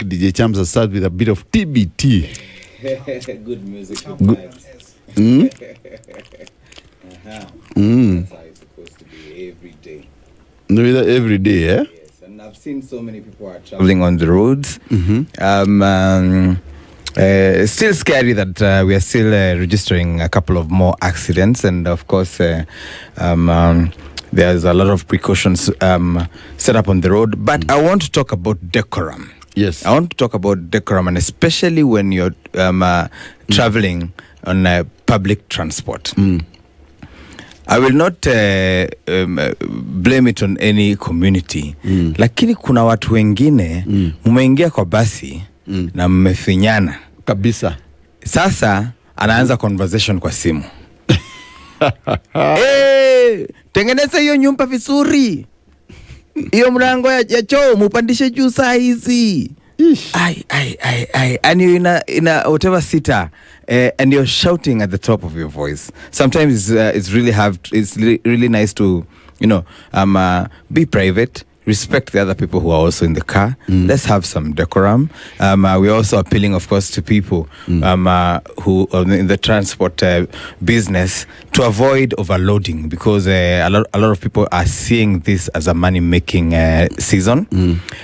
DJ Chams has started with a bit of TBT. Good music. Good. That's how it's supposed to be every day. Every day, yeah? Yes, and I've seen so many people are traveling on the roads. Still scary that we are still registering a couple of more accidents, and of course there's a lot of precautions set up on the road. But I want to talk about decorum. Yes. I want to talk about decorum, and especially when you're traveling on public transport. I will not blame it on any community. Lakini kuna watu wengine mmeingia kwa basi na mmefinyana kabisa. Sasa anaanza conversation kwa simu. Hey, tengeneza hiyo nyumba vizuri. Hiyo mlango ya choo mupandishe juu saa hizi. And you're in a whatever seater, and you're shouting at the top of your voice. Sometimes it's really nice to, be private, respect the other people who are also in the car. Let's have some decorum. We're also appealing, of course, to people who are in the transport business to avoid overloading, because a lot of people are seeing this as a money-making season,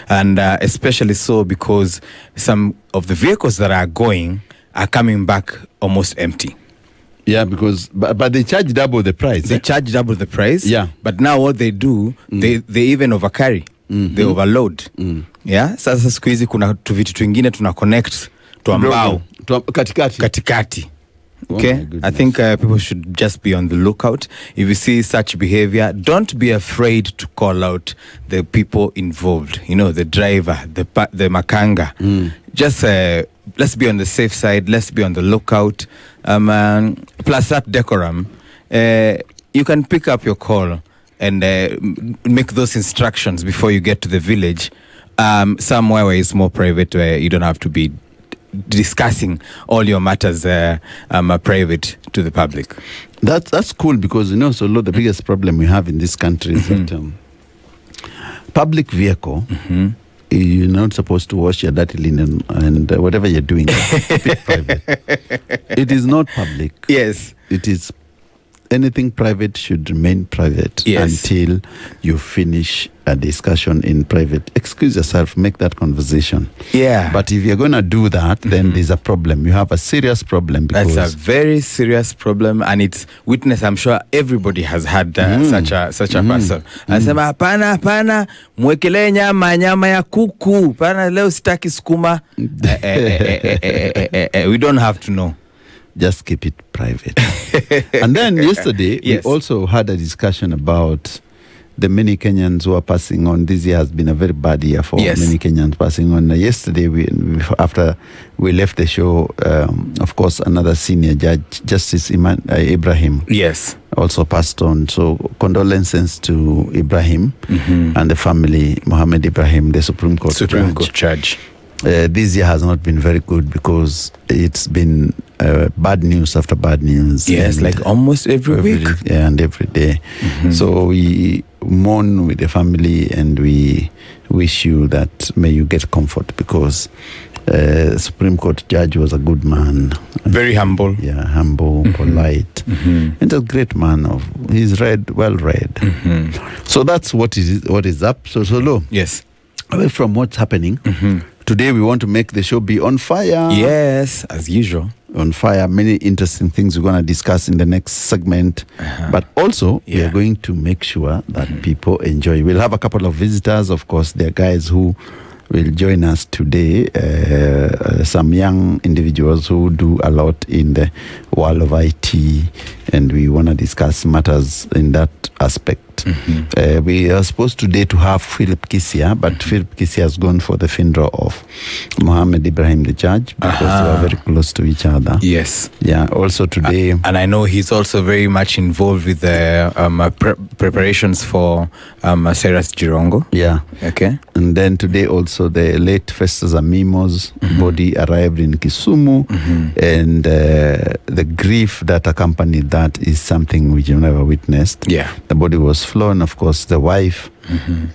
and especially so because some of the vehicles that are going are coming back almost empty. Yeah, because but they charge double the price. They charge double the price. Yeah. But now what they do, they even overcarry. They overload. Yeah. Sasa siku hizi kuna vitu twingine tuna connect to ambao katikati. Okay. I think people should just be on the lookout. If you see such behavior, don't be afraid to call out the people involved. The driver, the makanga. Just let's be on the safe side. Let's be on the lookout. Plus that decorum, you can pick up your call and make those instructions before you get to the village, somewhere where it's more private, where you don't have to be discussing all your matters private to the public. That's cool, because so the biggest problem we have in this country is that public vehicle, you're not supposed to wash your dirty linen and whatever you're doing, keep it private. It is not public. Yes. It is anything private should remain private until you finish a discussion in private. Excuse yourself, make that conversation. Yeah. But if you're going to do that, then there's a problem. You have a serious problem. Because that's a very serious problem, and it's witness. I'm sure everybody has had such a person. Anasema hapana, mwekele nyama ya kuku. Hapana, leo sitaki sukuma. We don't have to know. Just keep it private. And then yesterday, we also had a discussion about the many Kenyans who are passing on. This year has been a very bad year for many Kenyans passing on. Yesterday, after we left the show, of course, another senior judge, Justice Ibrahim, also passed on. So condolences to Ibrahim and the family, Mohammed Ibrahim, the Supreme Court judge. This year has not been very good, because it's been bad news after bad news. Yes, like almost every week. Yeah, and every day. So we mourn with the family, and we wish you that may you get comfort, because Supreme Court judge was a good man. Very humble. Yeah, humble, polite. And a great man. He's well read. So that's what is up. So Solo. Yes. Away from what's happening, today we want to make the show be on fire. Yes, as usual. On fire. Many interesting things we're going to discuss in the next segment. But also, we are going to make sure that people enjoy. We'll have a couple of visitors. Of course, there are guys who will join us today. Some young individuals who do a lot in the world of IT. And we want to discuss matters in that aspect. We are supposed today to have Philip Kisia, but Philip Kisia has gone for the funeral of Mohammed Ibrahim, the judge, because they are very close to each other. Yes. Yeah, also today. And I know he's also very much involved with the preparations for Sarah's Jirongo. Yeah. Okay. And then today also the late Festus Amimo's body arrived in Kisumu, and the grief that accompanied that is something we have never witnessed. Yeah. The body was flown. Of course, the wife,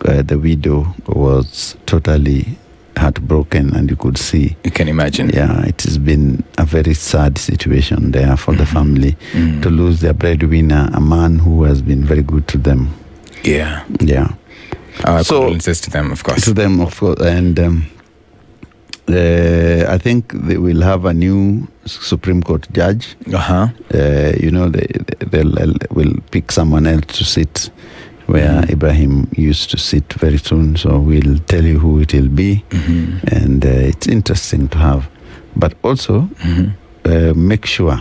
the widow, was totally heartbroken, and you could see. You can imagine. Yeah, it has been a very sad situation there for the family to lose their breadwinner, a man who has been very good to them. Yeah. Yeah. Our condolences to them, of course. To them, of course. And I think they will have a new Supreme Court judge. You know, they will pick someone else to sit where Ibrahim used to sit very soon. So we'll tell you who it will be. And it's interesting to have. But also, make sure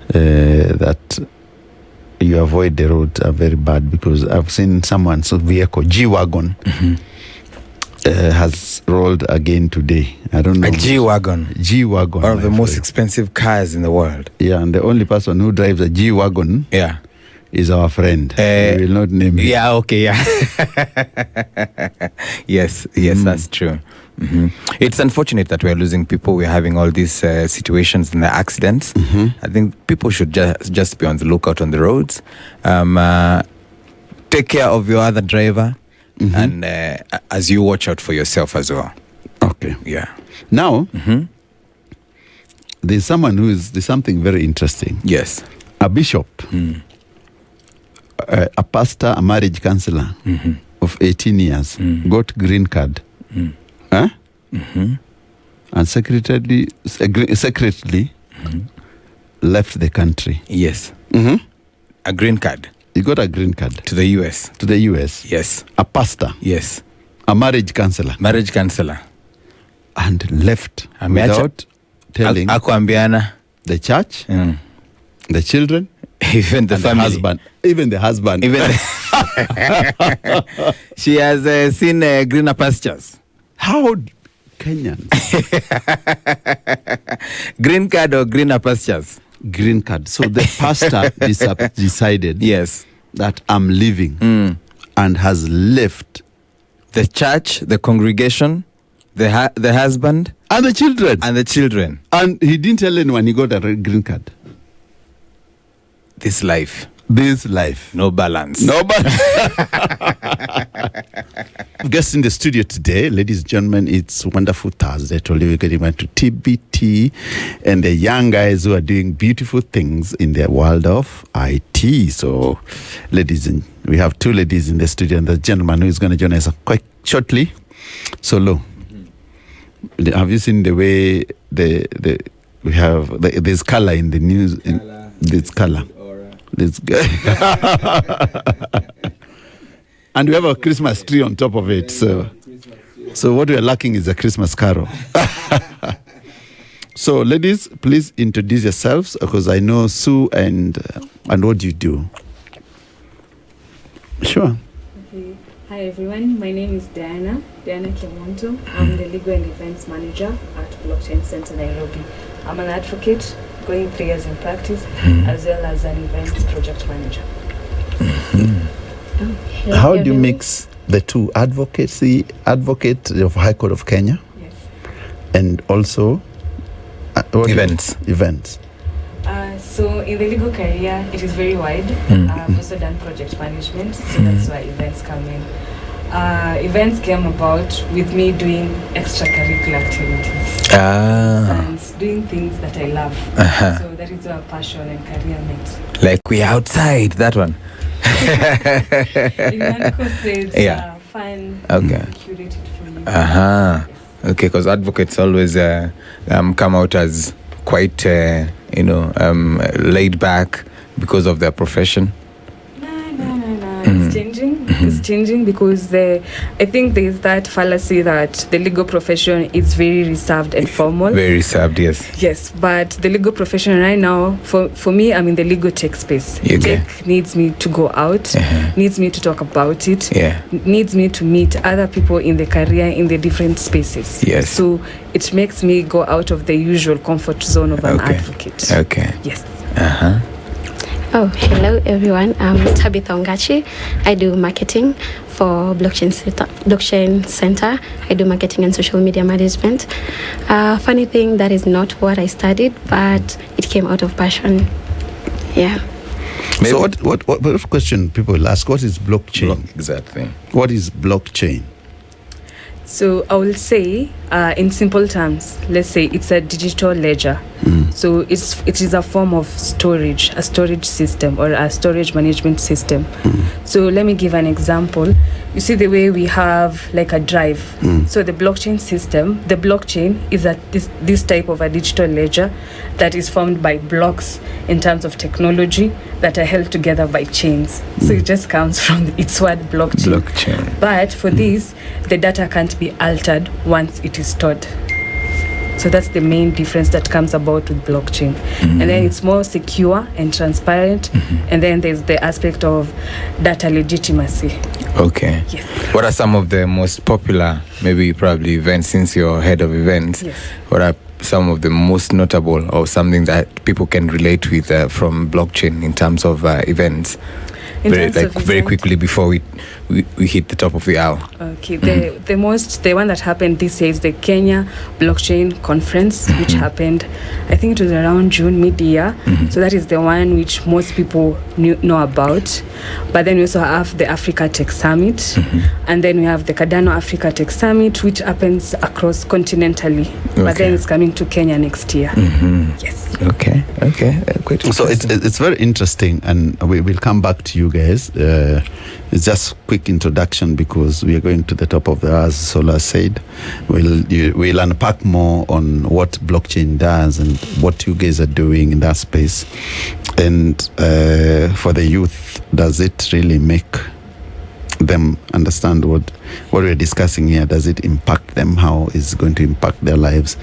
that you avoid the roads are very bad, because I've seen someone's vehicle, G-Wagon, has rolled again today. I don't know. A G-Wagon. G-Wagon. One of the most expensive cars in the world. Yeah, and the only person who drives a G-Wagon is our friend. We will not name him. Yeah, okay, yeah. Yes, that's true. It's unfortunate that we're losing people. We're having all these situations and the accidents. I think people should just be on the lookout on the roads. Take care of your other driver, and as you watch out for yourself as well. Okay. Yeah. Now, there's something very interesting. Yes. A bishop, a pastor, a marriage counselor of 18 years got green card. And secretly left the country. Yes. A green card. He got a green card. To the US. To the US. Yes. A pastor. Yes. A marriage counselor. Marriage counselor. And left without telling the church, the children, even the family. Husband. Even the husband. She has seen greener pastures. How Kenyans? Green card or greener pastures? Green card. So the pastor decided that I'm leaving and has left the church, the congregation, the husband, and the children. And he didn't tell anyone he got a green card. This life. No balance. Guest in the studio today, ladies and gentlemen, it's wonderful Thursday. We're getting back to TBT and the young guys who are doing beautiful things in the world of IT. So, we have two ladies in the studio, and the gentleman who is going to join us quite shortly. So, Lo, have you seen the way we have there's color in the news? There's color. This guy. And we have a Christmas tree on top of it. So what we are lacking is a Christmas carol. So, ladies, please introduce yourselves, because I know Sue and what you do. Sure. Okay. Hi, everyone. My name is Diana Kemunto. I'm the Legal and Events Manager at Blockchain Center, Nairobi. I'm an advocate, going 3 years in practice, as well as an events project manager. How do you mix the two? Advocate of High Court of Kenya? Yes. And also events. So in the legal career, it is very wide. I've also done project management, so that's why events come in. Events came about with me doing extracurricular activities and doing things that I love. So that is where passion and career met. Like we outside, that one. In one course, fun, curated for you. Okay, because advocates always come out as quite, laid back because of their profession. No. It's changing. It's changing because I think there's that fallacy that the legal profession is very reserved and formal. Very reserved, yes. Yes, but the legal profession right now, for me, I'm in the legal tech space. Tech needs me to go out, needs me to talk about it, needs me to meet other people in the career in the different spaces. Yes. So it makes me go out of the usual comfort zone of an advocate. Okay. Yes. Oh, hello everyone. I'm Tabitha Ongachi. I do marketing for Blockchain Center. I do marketing and social media management. Funny thing, that is not what I studied, but it came out of passion. Yeah. So what question people will ask, what is blockchain? Exactly. What is blockchain? So I will say, in simple terms, let's say it's a digital ledger. So it is a form of storage, a storage system or a storage management system. So let me give an example. You see the way we have like a drive. So the blockchain system, the blockchain is this type of a digital ledger that is formed by blocks in terms of technology that are held together by chains. So it just comes from its word blockchain. But for this, the data can't be altered once it is stored. So that's the main difference that comes about with blockchain. And then it's more secure and transparent. And then there's the aspect of data legitimacy. Okay. Yes. What are some of the most popular, maybe probably events, since you're head of events? Yes. What are some of the most notable or something that people can relate with from blockchain in terms of events? Very quickly before we hit the top of the hour. Okay, the one that happened this year is the Kenya Blockchain Conference, which happened, I think it was around June, mid-year. So that is the one which most people know about. But then we also have the Africa Tech Summit, and then we have the Cardano Africa Tech Summit, which happens across continentally. But then it's coming to Kenya next year. Yes. Okay. Quite so it's very interesting, and we will come back to you guys. It's just quick introduction because we are going to the top of the hour, as Sola said. We'll unpack more on what blockchain does and what you guys are doing in that space. And for the youth, does it really make them understand what we're discussing here? Does it impact them? How is it going to impact their lives?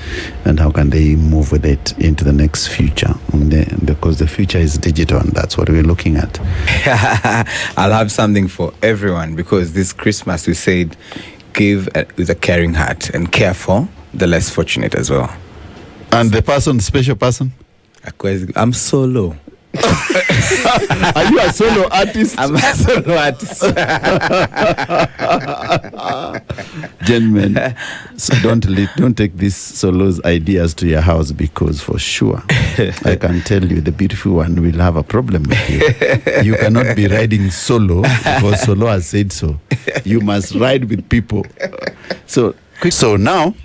And how can they move with it into the next future? Because the future is digital, and that's what we're looking at. I'll have something for everyone, because this Christmas we said give with a caring heart and care for the less fortunate as well. And the special person? I'm solo. Are you a solo artist? I'm a solo artist. Gentlemen, so don't take these solos ideas to your house, because for sure I can tell you the beautiful one will have a problem with you. You cannot be riding solo because solo has said so. You must ride with people. So now,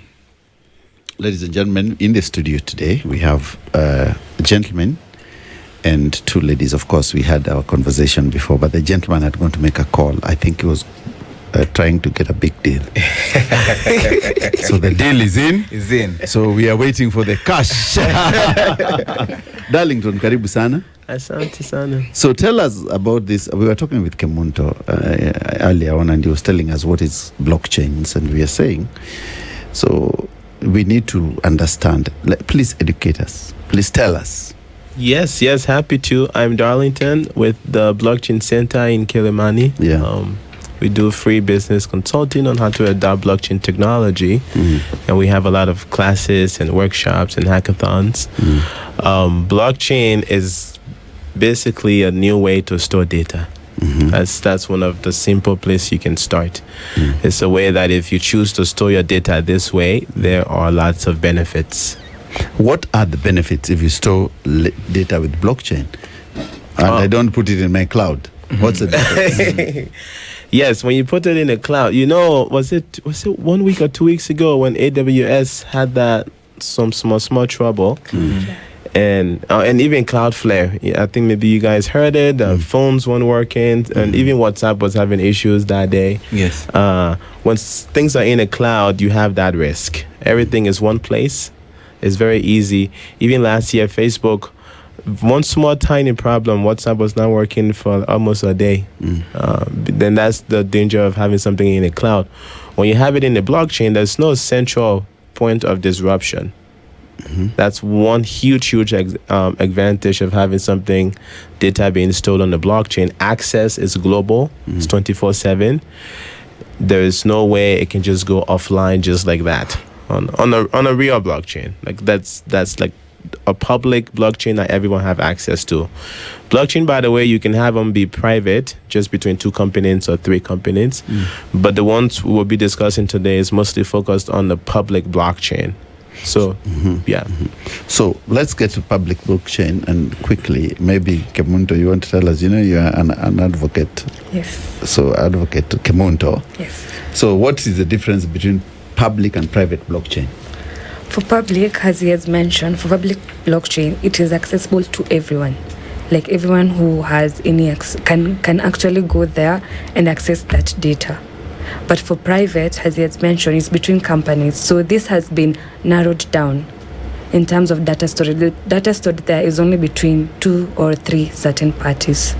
ladies and gentlemen, in the studio today we have a gentleman and two ladies. Of course, we had our conversation before, but the gentleman had gone to make a call. I think he was trying to get a big deal. So the deal is in. Is in. So we are waiting for the cash. Darlington, karibu sana. Asante sana. So tell us about this. We were talking with Kemunto earlier on, and he was telling us what is blockchains, and we are saying, so we need to understand. Please educate us. Please tell us. Yes, happy to. I'm Darlington with the Blockchain Center in Kilimani. Yeah. We do free business consulting on how to adopt blockchain technology. And we have a lot of classes and workshops and hackathons. Blockchain is basically a new way to store data. That's one of the simple places you can start. It's a way that if you choose to store your data this way, there are lots of benefits. What are the benefits if you store data with blockchain and I don't put it in my cloud? What's the difference? Yes, when you put it in a cloud, was it 1 week or 2 weeks ago when AWS had that some small trouble, and even Cloudflare. I think maybe you guys heard it. Phones weren't working, and even WhatsApp was having issues that day. Yes. When things are in a cloud, you have that risk. Everything is one place. It's very easy. Even last year, Facebook, one small tiny problem, WhatsApp was not working for almost a day. Then that's the danger of having something in the cloud. When you have it in the blockchain, there's no central point of disruption. That's one huge advantage of having something, data being stored on the blockchain. Access is global. It's 24/7. There is no way it can just go offline just like that. On a real blockchain, like that's like a public blockchain that everyone have access to. Blockchain, by the way, you can have them be private, just between 2 companies or 3 companies. But the ones we will be discussing today is mostly focused on the public blockchain. So, yeah. So let's get to public blockchain, and quickly, maybe Kemunto, you want to tell us, you're an advocate. Yes. So advocate Kemunto. Yes. So what is the difference between public and private blockchain? For public, as he has mentioned, for public blockchain, it is accessible to everyone. Like everyone who has any can actually go there and access that data. But for private, as he has mentioned, it's between companies. So this has been narrowed down in terms of data storage. The data stored there is only between 2 or 3 certain parties.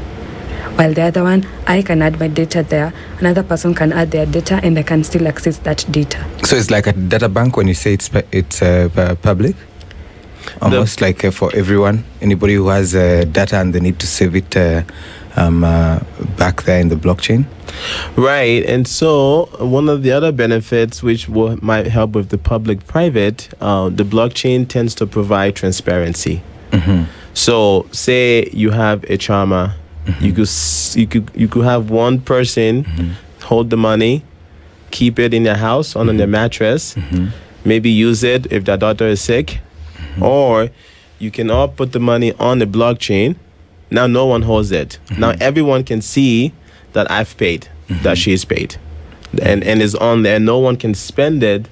While the other one, I can add my data there, another person can add their data, and they can still access that data. So it's like a data bank when you say it's public? Almost like for everyone, anybody who has data and they need to save it back there in the blockchain? Right. And so one of the other benefits which might help with the public-private, the blockchain tends to provide transparency. So say you have a charmer, you could have one person hold the money, keep it in their house on their mattress, maybe use it if their daughter is sick, or you can all put the money on the blockchain. Now no one holds it. Now everyone can see that I've paid, that she's paid, and is on there. No one can spend it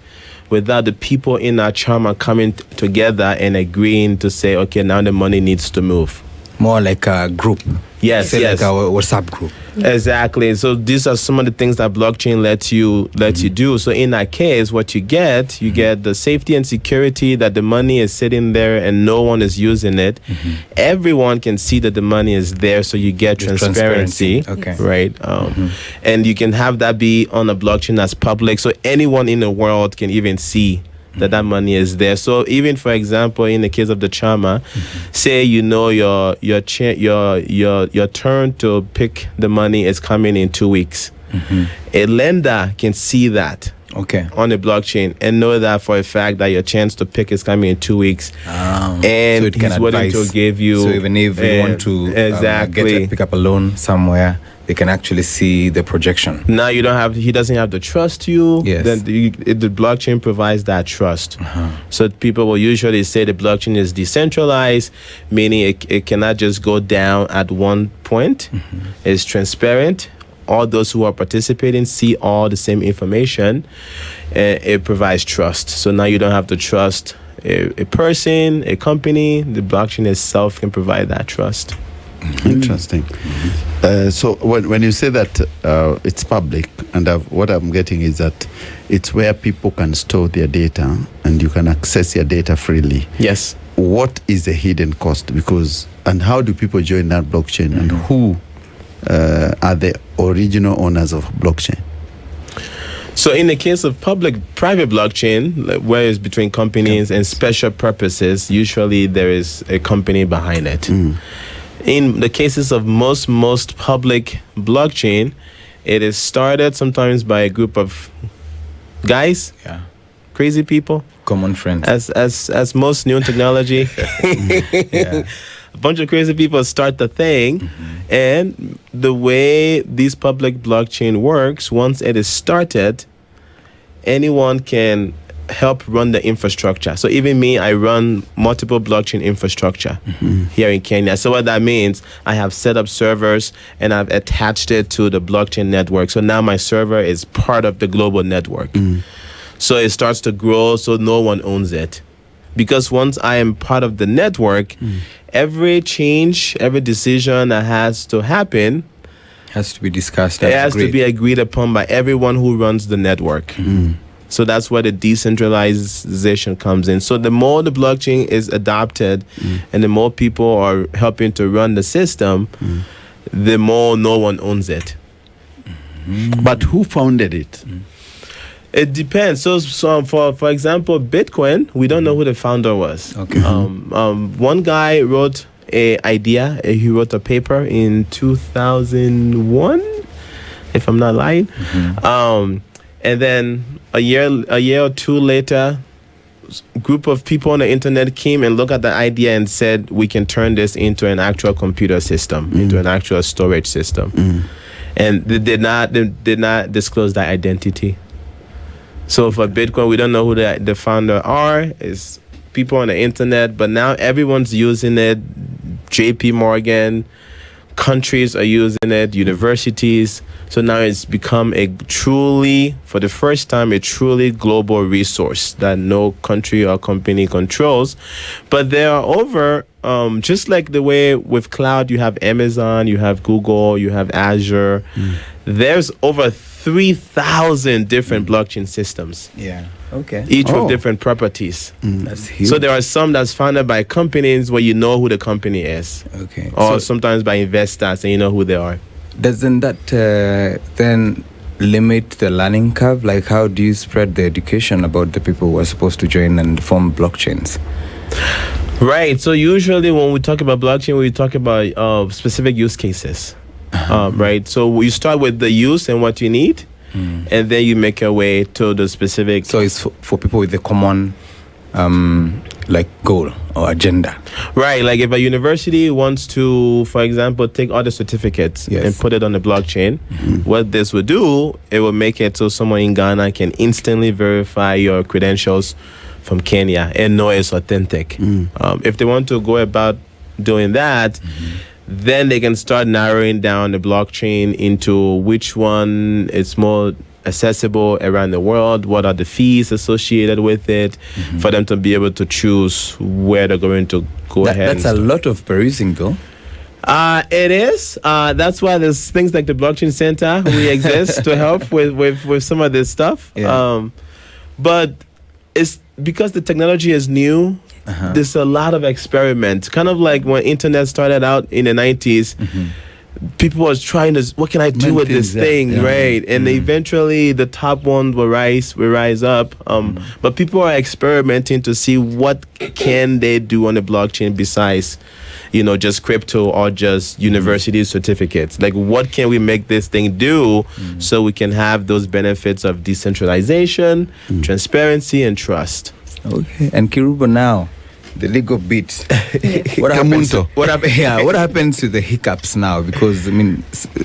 without the people in our charmer coming together and agreeing to say, okay, now the money needs to move. More like a group. Yes, like a WhatsApp group. Exactly. So these are some of the things that blockchain lets you do. So in that case, what you get the safety and security that the money is sitting there and no one is using it. Everyone can see that the money is there, so you get transparency. Okay. Right. And you can have that be on a blockchain that's public, so anyone in the world can even see that money is there. So even, for example, in the case of the charmer, say your turn to pick the money is coming in 2 weeks. A lender can see that on the blockchain and know that for a fact that your chance to pick is coming in 2 weeks. And so it he's willing to give you. So even if you want to pick up a loan somewhere, they can actually see the projection. Now he doesn't have to trust you. Yes. Then the blockchain provides that trust. So people will usually say the blockchain is decentralized, meaning it cannot just go down at one point. It's transparent. All those who are participating see all the same information. It provides trust. So now you don't have to trust a person, a company. The blockchain itself can provide that trust. Interesting. So when you say that it's public, and what I'm getting is that it's where people can store their data and you can access your data freely. Yes. What is the hidden cost? And how do people join that blockchain? And who are the original owners of blockchain? So in the case of public-private blockchain, where it's between companies and special purposes, usually there is a company behind it. In the cases of most public blockchain, it is started sometimes by a group of guys, crazy people, common friends. As most new technology, a bunch of crazy people start the thing, and the way this public blockchain works, once it is started, anyone can help run the infrastructure. So even me, I run multiple blockchain infrastructure here in Kenya. So what that means, I have set up servers and I've attached it to the blockchain network. So now my server is part of the global network. So it starts to grow, so no one owns it. Because once I am part of the network, every change, every decision that has to happen has to be discussed. It has to be agreed upon by everyone who runs the network. So that's where the decentralization comes in. So the more the blockchain is adopted and the more people are helping to run the system, the more no one owns it. But who founded it? It depends. So for example, Bitcoin, we don't know who the founder was. One guy wrote an idea. He wrote a paper in 2001, if I'm not lying. And then a year or two later, a group of people on the internet came and looked at the idea and said, we can turn this into an actual computer system, into an actual storage system. And they did not disclose that identity. So for Bitcoin, we don't know who the founder are. It's people on the internet, but now everyone's using it. JP Morgan, countries are using it, universities. So now it's become for the first time, a truly global resource that no country or company controls. But there are over, just like the way with cloud, you have Amazon, you have Google, you have Azure. There's over 3,000 different blockchain systems. Yeah. Okay. Each with different properties. That's huge. So there are some that's founded by companies where you know who the company is. Okay. Or sometimes by investors and you know who they are. Doesn't that then limit the learning curve? Like, how do you spread the education about the people who are supposed to join and form blockchains? Right. So usually when we talk about blockchain, we talk about specific use cases. Right. So you start with the use and what you need. And then you make your way to the specific. So it's for people with the common goal or agenda. Right. Like if a university wants to, for example, take all the certificates and put it on the blockchain, what this would do, it will make it so someone in Ghana can instantly verify your credentials from Kenya and know it's authentic. If they want to go about doing that, then they can start narrowing down the blockchain into which one is more accessible around the world, what are the fees associated with it, for them to be able to choose where they're going to go ahead. That's a lot of perusing, though. It is. That's why there's things like the Blockchain Center we exist to help with some of this stuff. Yeah. But it's because the technology is new. There's a lot of experiment. Kind of like when internet started out in the 90s, people was trying to, what can I do with this thing, right? And eventually the top one will rise up. But people are experimenting to see what can they do on the blockchain besides, just crypto or just university certificates. Like, what can we make this thing do so we can have those benefits of decentralization, transparency, and trust? Okay. And Kirubo now, the legal bit. What happens to the hiccups now? Because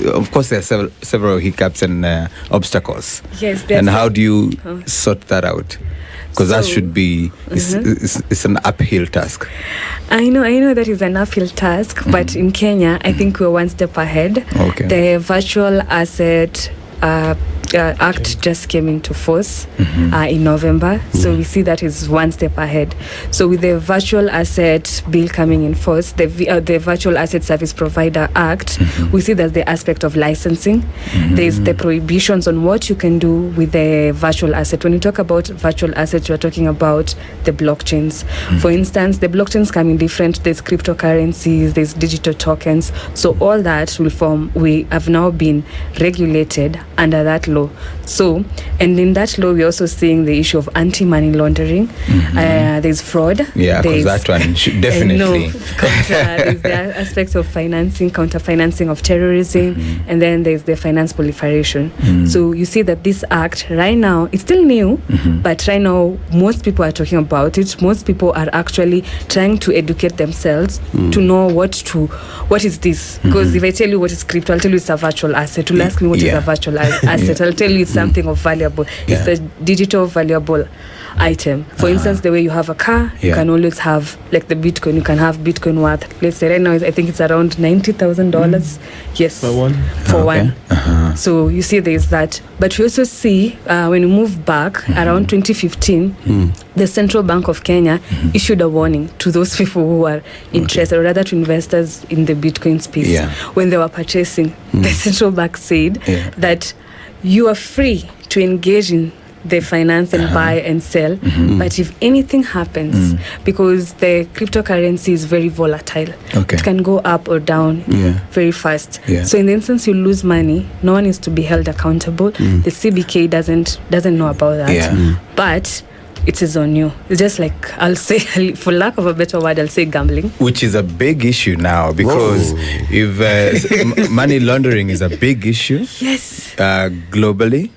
of course there are several hiccups and obstacles. Yes. And how do you sort that out? Because that should be it's an uphill task. I know that is an uphill task, but in Kenya, I think we're one step ahead. Okay. The Virtual Asset Act just came into force in November, so we see that is one step ahead. So with the Virtual Asset Bill coming in force, the Virtual Asset Service Provider Act, we see that the aspect of licensing, there's the prohibitions on what you can do with the virtual asset. When you talk about virtual assets, you're talking about the blockchains. For instance, the blockchains come in different, there's cryptocurrencies, there's digital tokens, so all that will form, we have now been regulated under that law. So, and in that law, we're also seeing the issue of anti-money laundering. There's fraud. Yeah, because that one should definitely. There's the aspect of financing, counter-financing of terrorism, and then there's the finance proliferation. So you see that this act, right now, it's still new, but right now, most people are talking about it. Most people are actually trying to educate themselves to know what is this. Because if I tell you what is crypto, I'll tell you it's a virtual asset. You'll ask me what is a virtual asset. I'll tell you it's something of valuable. It's a digital valuable item. For instance, the way you have a car, you can always have, like the Bitcoin, you can have Bitcoin worth, let's say right now, I think it's around $90,000. Yes. For one. So you see there's that. But we also see, when we move back, around 2015, the Central Bank of Kenya issued a warning to those people who are interested, or rather to investors in the Bitcoin space. When they were purchasing, the Central Bank said that you are free to engage in the finance and buy and sell, but if anything happens, because the cryptocurrency is very volatile, it can go up or down very fast. So in the instance you lose money, no one is to be held accountable. The CBK doesn't know about that, but it is on you. It's just like, I'll say, for lack of a better word, I'll say gambling. Which is a big issue now, because if money laundering is a big issue, globally,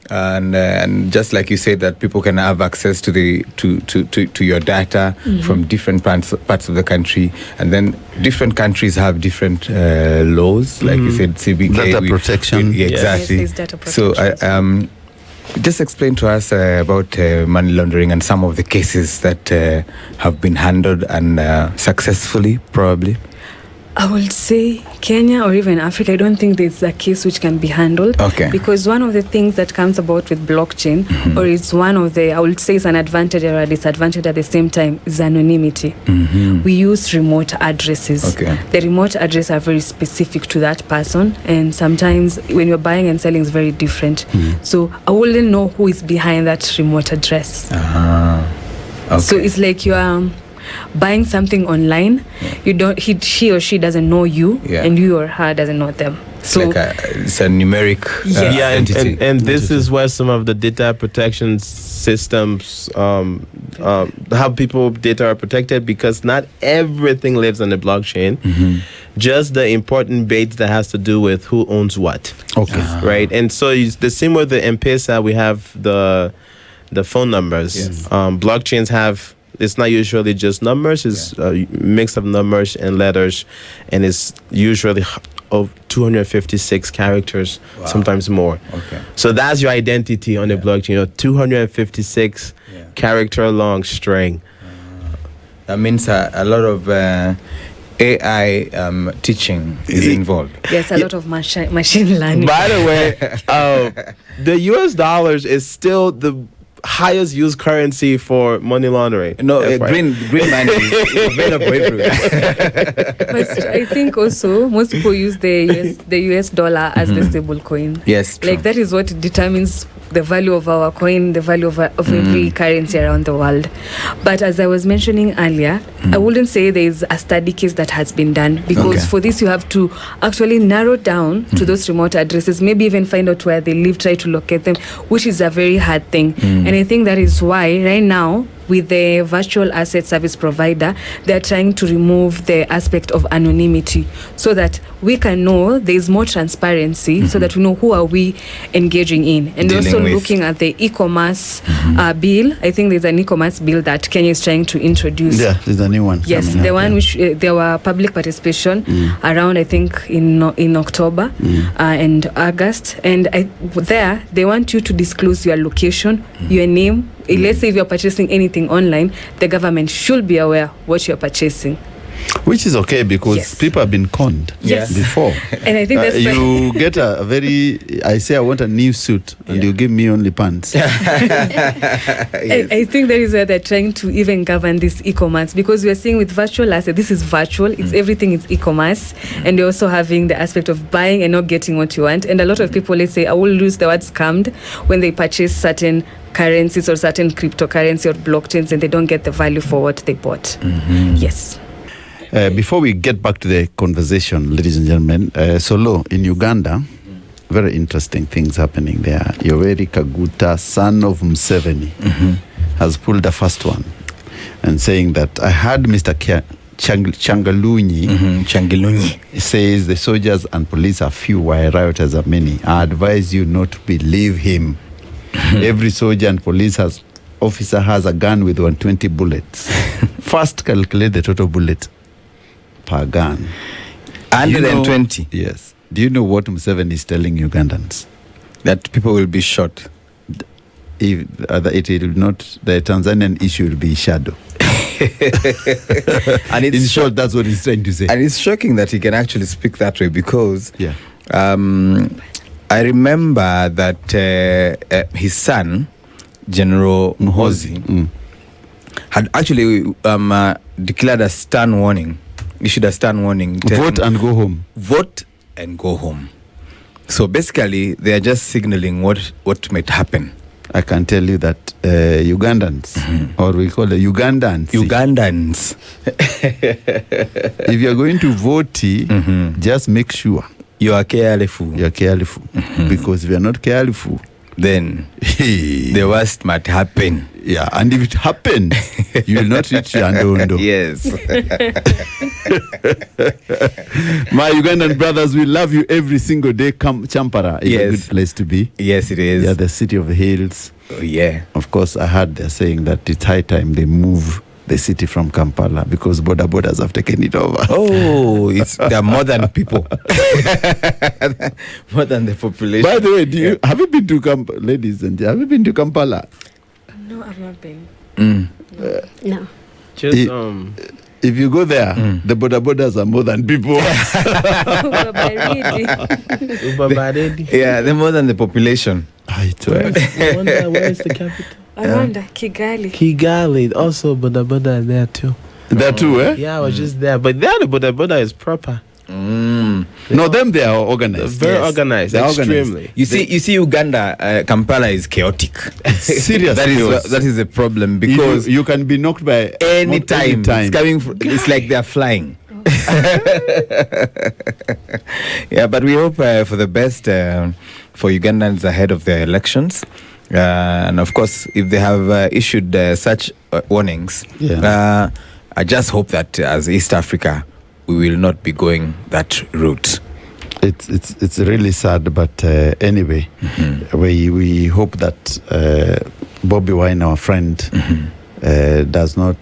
and just like you said, that people can have access to the to your data from different parts of the country, and then different countries have different laws, like you said, CBK, data protection. Exactly. Yes, data protection. So Just explain to us about money laundering and some of the cases that have been handled and successfully, probably. I would say Kenya or even Africa, I don't think there's a case which can be handled. Okay. Because one of the things that comes about with blockchain, or it's one of the, I would say it's an advantage or a disadvantage at the same time, is anonymity. We use remote addresses. Okay. The remote addresses are very specific to that person, and sometimes when you're buying and selling, it's very different. So I wouldn't know who is behind that remote address. Okay. So it's like you are buying something online, you don't, he or she doesn't know you, and you or her doesn't know them. So it's a numeric entity. And this is where some of the data protection systems, how people data are protected, because not everything lives on the blockchain. Just the important bits that has to do with who owns what. Okay. Right. And so the same with the M-Pesa, we have the phone numbers. Yes. Blockchains have, it's not usually just numbers, it's a mix of numbers and letters, and it's usually of 256 characters, sometimes more. Okay. So that's your identity on the blockchain, 256 character long string. That means a lot of AI teaching is involved. Yes, a lot of machine learning. By the way, the US dollars is still the highest used currency for money laundering. No, green money is available everywhere. But I think also most people use the US dollar as the stable coin. Yes, true. Like that is what determines the value of our coin, the value of every currency around the world. But as I was mentioning earlier, I wouldn't say there is a study case that has been done, because for this you have to actually narrow down to those remote addresses, maybe even find out where they live, try to locate them, which is a very hard thing. And I think that is why right now, with the virtual asset service provider, they're trying to remove the aspect of anonymity so that we can know there's more transparency, so that we know who are we engaging in. And Dealing also with. looking at the e-commerce bill. I think there's an e-commerce bill that Kenya is trying to introduce. Yeah, there's a new one. Yes, the one which there were public participation around, I think, in October and August. And there, they want you to disclose your location, your name. Let's say if you're purchasing anything online, the government should be aware what you're purchasing. Which is okay, because people have been conned before. And I think that's you get a very, I say I want a new suit, and you give me only pants. I think that is where they're trying to even govern this e-commerce, because we are seeing with virtual asset, this is virtual, it's everything is e-commerce, and you're also having the aspect of buying and not getting what you want. And a lot of people, let's say, I will use the word scammed when they purchase certain currencies or certain cryptocurrency or blockchains, and they don't get the value for what they bought. Yes. Before we get back to the conversation, ladies and gentlemen, Solo, in Uganda, very interesting things happening there. Yoweri Kaguta, son of Museveni, has pulled the first one and saying that I heard Mr. Changalunyi says the soldiers and police are few while rioters are many. I advise you not to believe him. Every soldier and police officer has a gun with 120 bullets. First, calculate the total bullets per gun. 120. Yes. Do you know what Museveni is telling Ugandans? That people will be shot. If it will not, the Tanzanian issue will be shadow. And it's in short, that's what he's trying to say. And it's shocking that he can actually speak that way, because I remember that his son, General Muhoozi, had actually declared a stern warning, issued a stern warning. Vote and go home. Vote and go home. So basically, they are just signaling what might happen. I can tell you that Ugandans, or we call it Ugandans. If you're going to vote, just make sure you are careful. Because if you're not careful, then the worst might happen. Yeah, and if it happens, you will not reach Yandondo. Yes. My Ugandan brothers, we love you every single day. Champara is a good place to be. Yes, it is. Yeah, the city of the hills. Oh, yeah. Of course, I heard they're saying that it's high time they move the city from Kampala because borders have taken it over. Oh, there are more than people. More than the population. By the way, have you been to Kampala, ladies and gentlemen? Have you been to Kampala? No, I've not been. No. Just if you go there, the borders are more than people. Yeah, they're more than the population. I wonder where is the capital? Rwanda, Kigali. Kigali, also Boda is there too. There too, eh? Yeah, I was just there. But there, the Boda is proper. No, them they are organized. Very organized, they're extremely. Organized. You see, Uganda, Kampala is chaotic. Seriously, that is the problem because you can be knocked by any time. It's coming. It's like they're flying. Yeah, but we hope for the best for Ugandans ahead of the elections. And of course, if they have issued such warnings, I just hope that as East Africa, we will not be going that route. It's really sad, but anyway, we hope that Bobby Wine, our friend, does not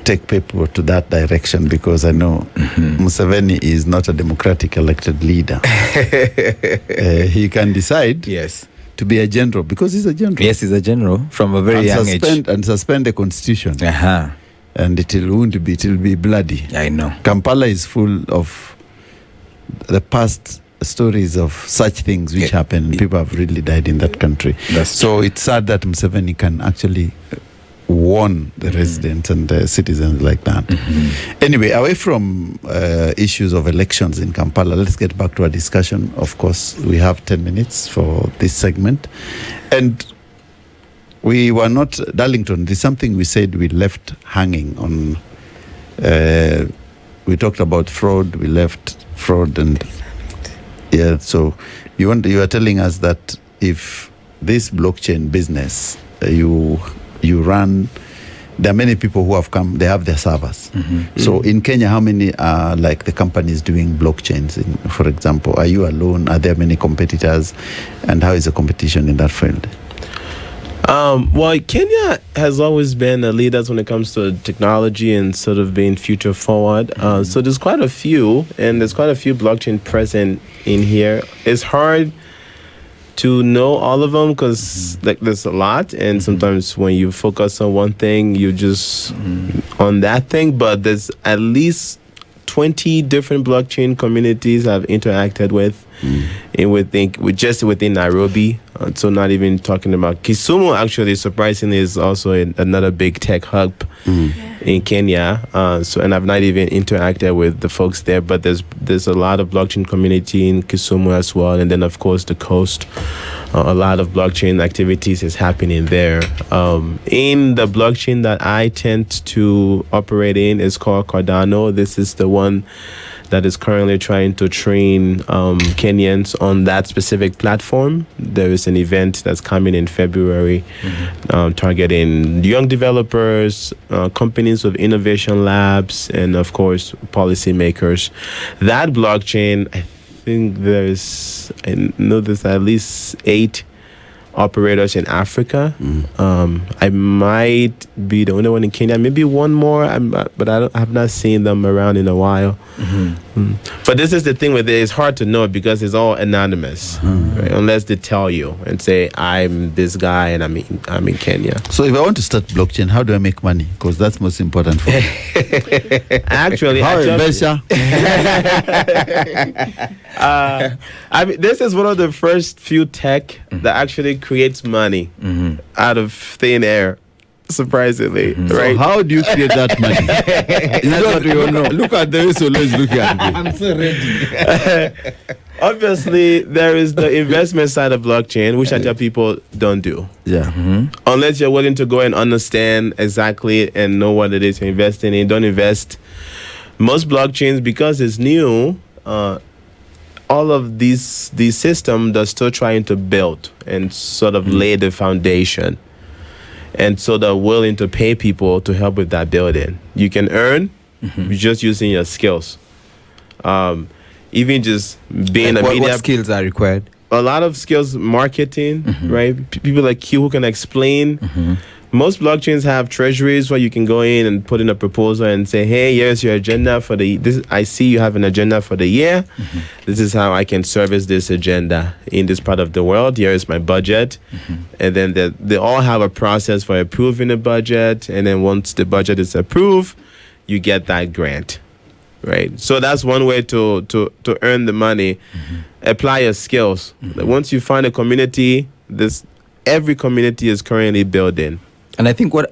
take people to that direction because I know Museveni is not a democratic elected leader. He can decide. Yes. To be a general because he's a general. Yes, he's a general from a very young age. And suspend the constitution. And it will be bloody. I know. Kampala is full of the past stories of such things which happen. People have really died in that country. So it's sad that Museveni can actually warn the residents and the citizens like that. Anyway, away from issues of elections in Kampala, let's get back to our discussion. Of course, we have 10 minutes for this segment. And we were not, Darlington, there's something we said we left hanging on. We talked about fraud, we left fraud and so you are telling us that if this blockchain business you run, there are many people who have come, they have their servers. So in Kenya, how many are like the companies doing blockchains, for example? Are you alone? Are there many competitors? And how is the competition in that field? Well, Kenya has always been a leader when it comes to technology and sort of being future forward. So there's quite a few, and there's quite a few blockchain present in here. It's hard to know all of them because there's a lot, and sometimes when you focus on one thing, you just on that thing. But there's at least 20 different blockchain communities I've interacted with, and within Nairobi. So not even talking about Kisumu. Actually, surprisingly, is also another big tech hub in Kenya. And I've not even interacted with the folks there, but there's a lot of blockchain community in Kisumu as well, and then of course the coast. A lot of blockchain activities is happening there. In the blockchain that I tend to operate in is called Cardano. This is the one that is currently trying to train Kenyans on that specific platform. There is an event that's coming in February targeting young developers, companies with innovation labs, and of course, policymakers. That blockchain, I think I know there's at least 8 operators in Africa. I might be the only one in Kenya, maybe one more, but I have not seen them around in a while. But this is the thing with it, it's hard to know because it's all anonymous, right? Unless they tell you and say, I'm this guy and I'm in Kenya. So if I want to start blockchain, how do I make money? Because that's most important for me. Actually, this is one of the first few tech that actually creates money out of thin air, surprisingly. Right? So how do you create that money? That's what we all know. Look at the way Solo is looking at me. I'm so ready. Obviously, there is the investment side of blockchain, which I tell people don't do. Unless you're willing to go and understand exactly and know what it is you're investing in, don't invest. Most blockchains, because it's new, all of these systems they're still trying to build and sort of lay the foundation. And so they're willing to pay people to help with that building. You can earn just using your skills. Even just being a media... What skills are required? A lot of skills, marketing, right? People like you who can explain Most blockchains have treasuries where you can go in and put in a proposal and say, hey, here's your agenda for this. I see you have an agenda for the year. This is how I can service this agenda in this part of the world. Here is my budget. And then they all have a process for approving the budget. And then once the budget is approved, you get that grant, right? So that's one way to earn the money. Apply your skills. Once you find a community, every community is currently building. And I think what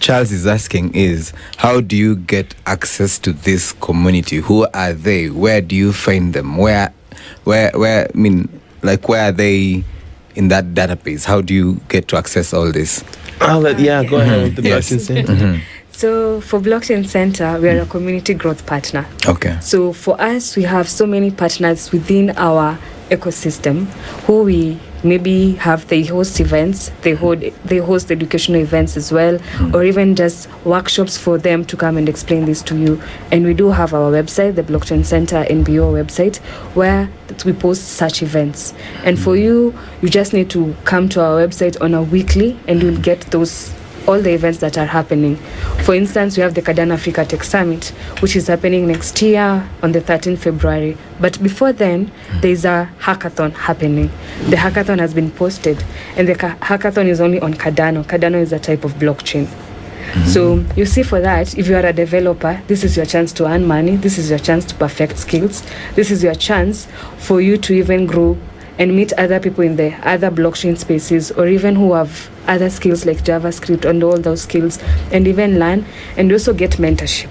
Charles is asking is, how do you get access to this community? Who are they? Where do you find them? Where are they in that database? How do you get to access all this? Go ahead with the Blockchain Center. So for Blockchain Center, we are a community growth partner. Okay. So for us, we have so many partners within our ecosystem who we maybe they host events, they host educational events as well, or even just workshops for them to come and explain this to you. And we do have our website, the Blockchain Center NBO website, where we post such events. And for you just need to come to our website on a weekly and you'll get all the events that are happening. For instance, we have the Cardano Africa Tech Summit, which is happening next year on the 13th February. But before then, there's a hackathon happening. The hackathon has been posted, and the hackathon is only on Cardano. Cardano is a type of blockchain. So you see, for that, if you are a developer, this is your chance to earn money. This is your chance to perfect skills. This is your chance for you to even grow and meet other people in the other blockchain spaces, or even who have other skills like JavaScript and all those skills, and even learn and also get mentorship.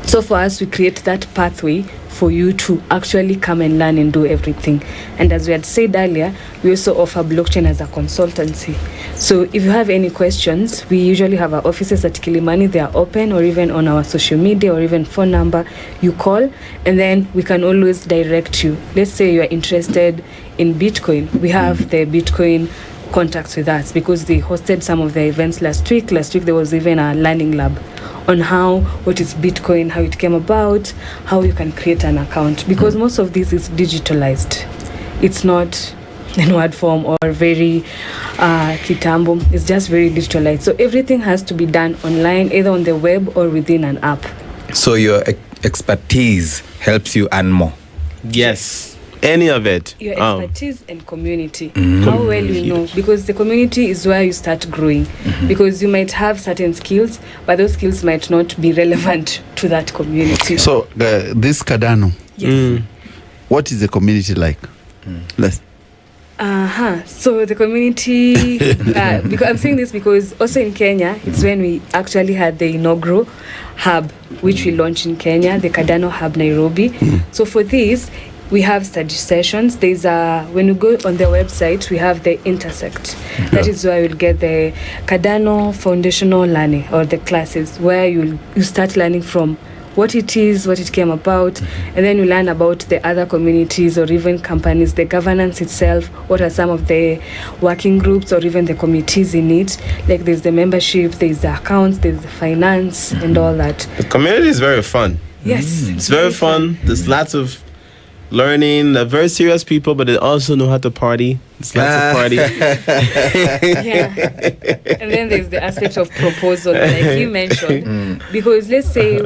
So for us, we create that pathway for you to actually come and learn and do everything. And as we had said earlier, we also offer blockchain as a consultancy. So if you have any questions, we usually have our offices at Kilimani. They are open, or even on our social media, or even phone number. You call, and then we can always direct you. Let's say you are interested in Bitcoin. We have the Bitcoin contacts with us because they hosted some of the events last week. Last week there was even a learning lab on what is Bitcoin, how it came about, how you can create an account, because most of this is digitalized. It's not in word form or very kitambo. It's just very digitalized. So everything has to be done online, either on the web or within an app. So your expertise helps you earn more? Yes. Any of it. Your expertise and community. How well you know. Because the community is where you start growing. Because you might have certain skills, but those skills might not be relevant to that community. So this Cardano, yes. What is the community like? So the community, because I'm saying this because also in Kenya, it's when we actually had the inaugural hub, which we launched in Kenya, the Cardano Hub Nairobi. So for this, we have study sessions. When you go on the website, we have the Intersect. That is where you'll get the Cardano foundational learning, or the classes where you start learning from what it is, what it came about, and then you learn about the other communities or even companies, the governance itself, what are some of the working groups or even the committees in it. Like there's the membership, there's the accounts, there's the finance and all that. The community is very fun. Yes. It's very fun. There's lots of learning. They're very serious people, but they also know how to party. It's lots of party. And then there's the aspect of proposal, like you mentioned. Because let's say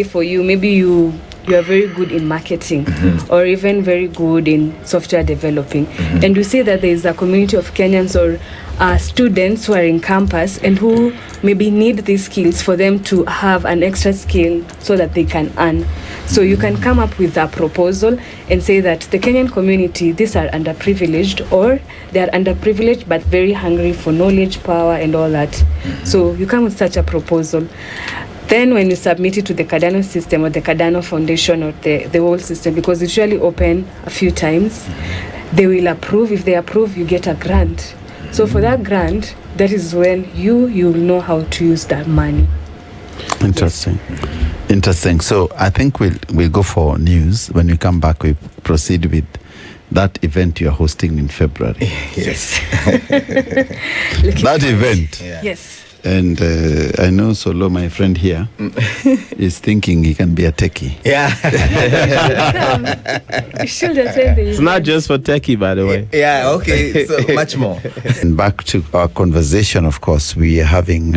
for you, maybe you are very good in marketing or even very good in software developing. And you see that there is a community of Kenyans or students who are in campus and who maybe need these skills for them to have an extra skill so that they can earn. So you can come up with a proposal and say that the Kenyan community, these are underprivileged, or they are underprivileged but very hungry for knowledge, power and all that. So you come with such a proposal. Then when you submit it to the Cardano system or the Cardano Foundation or the whole system, because it's usually open a few times, they will approve. If they approve, you get a grant. So for that grant, that is when you will know how to use that money. Interesting. Yes. Interesting. So I think we'll go for news. When we come back, we proceed with that event you are hosting in February. Yes. That event. Yeah. Yes. And I know Solo, my friend here, is thinking he can be a techie. Yeah. You should attend the It's not just for techie, by the way. Yeah, okay. So much more. And back to our conversation, of course, we are having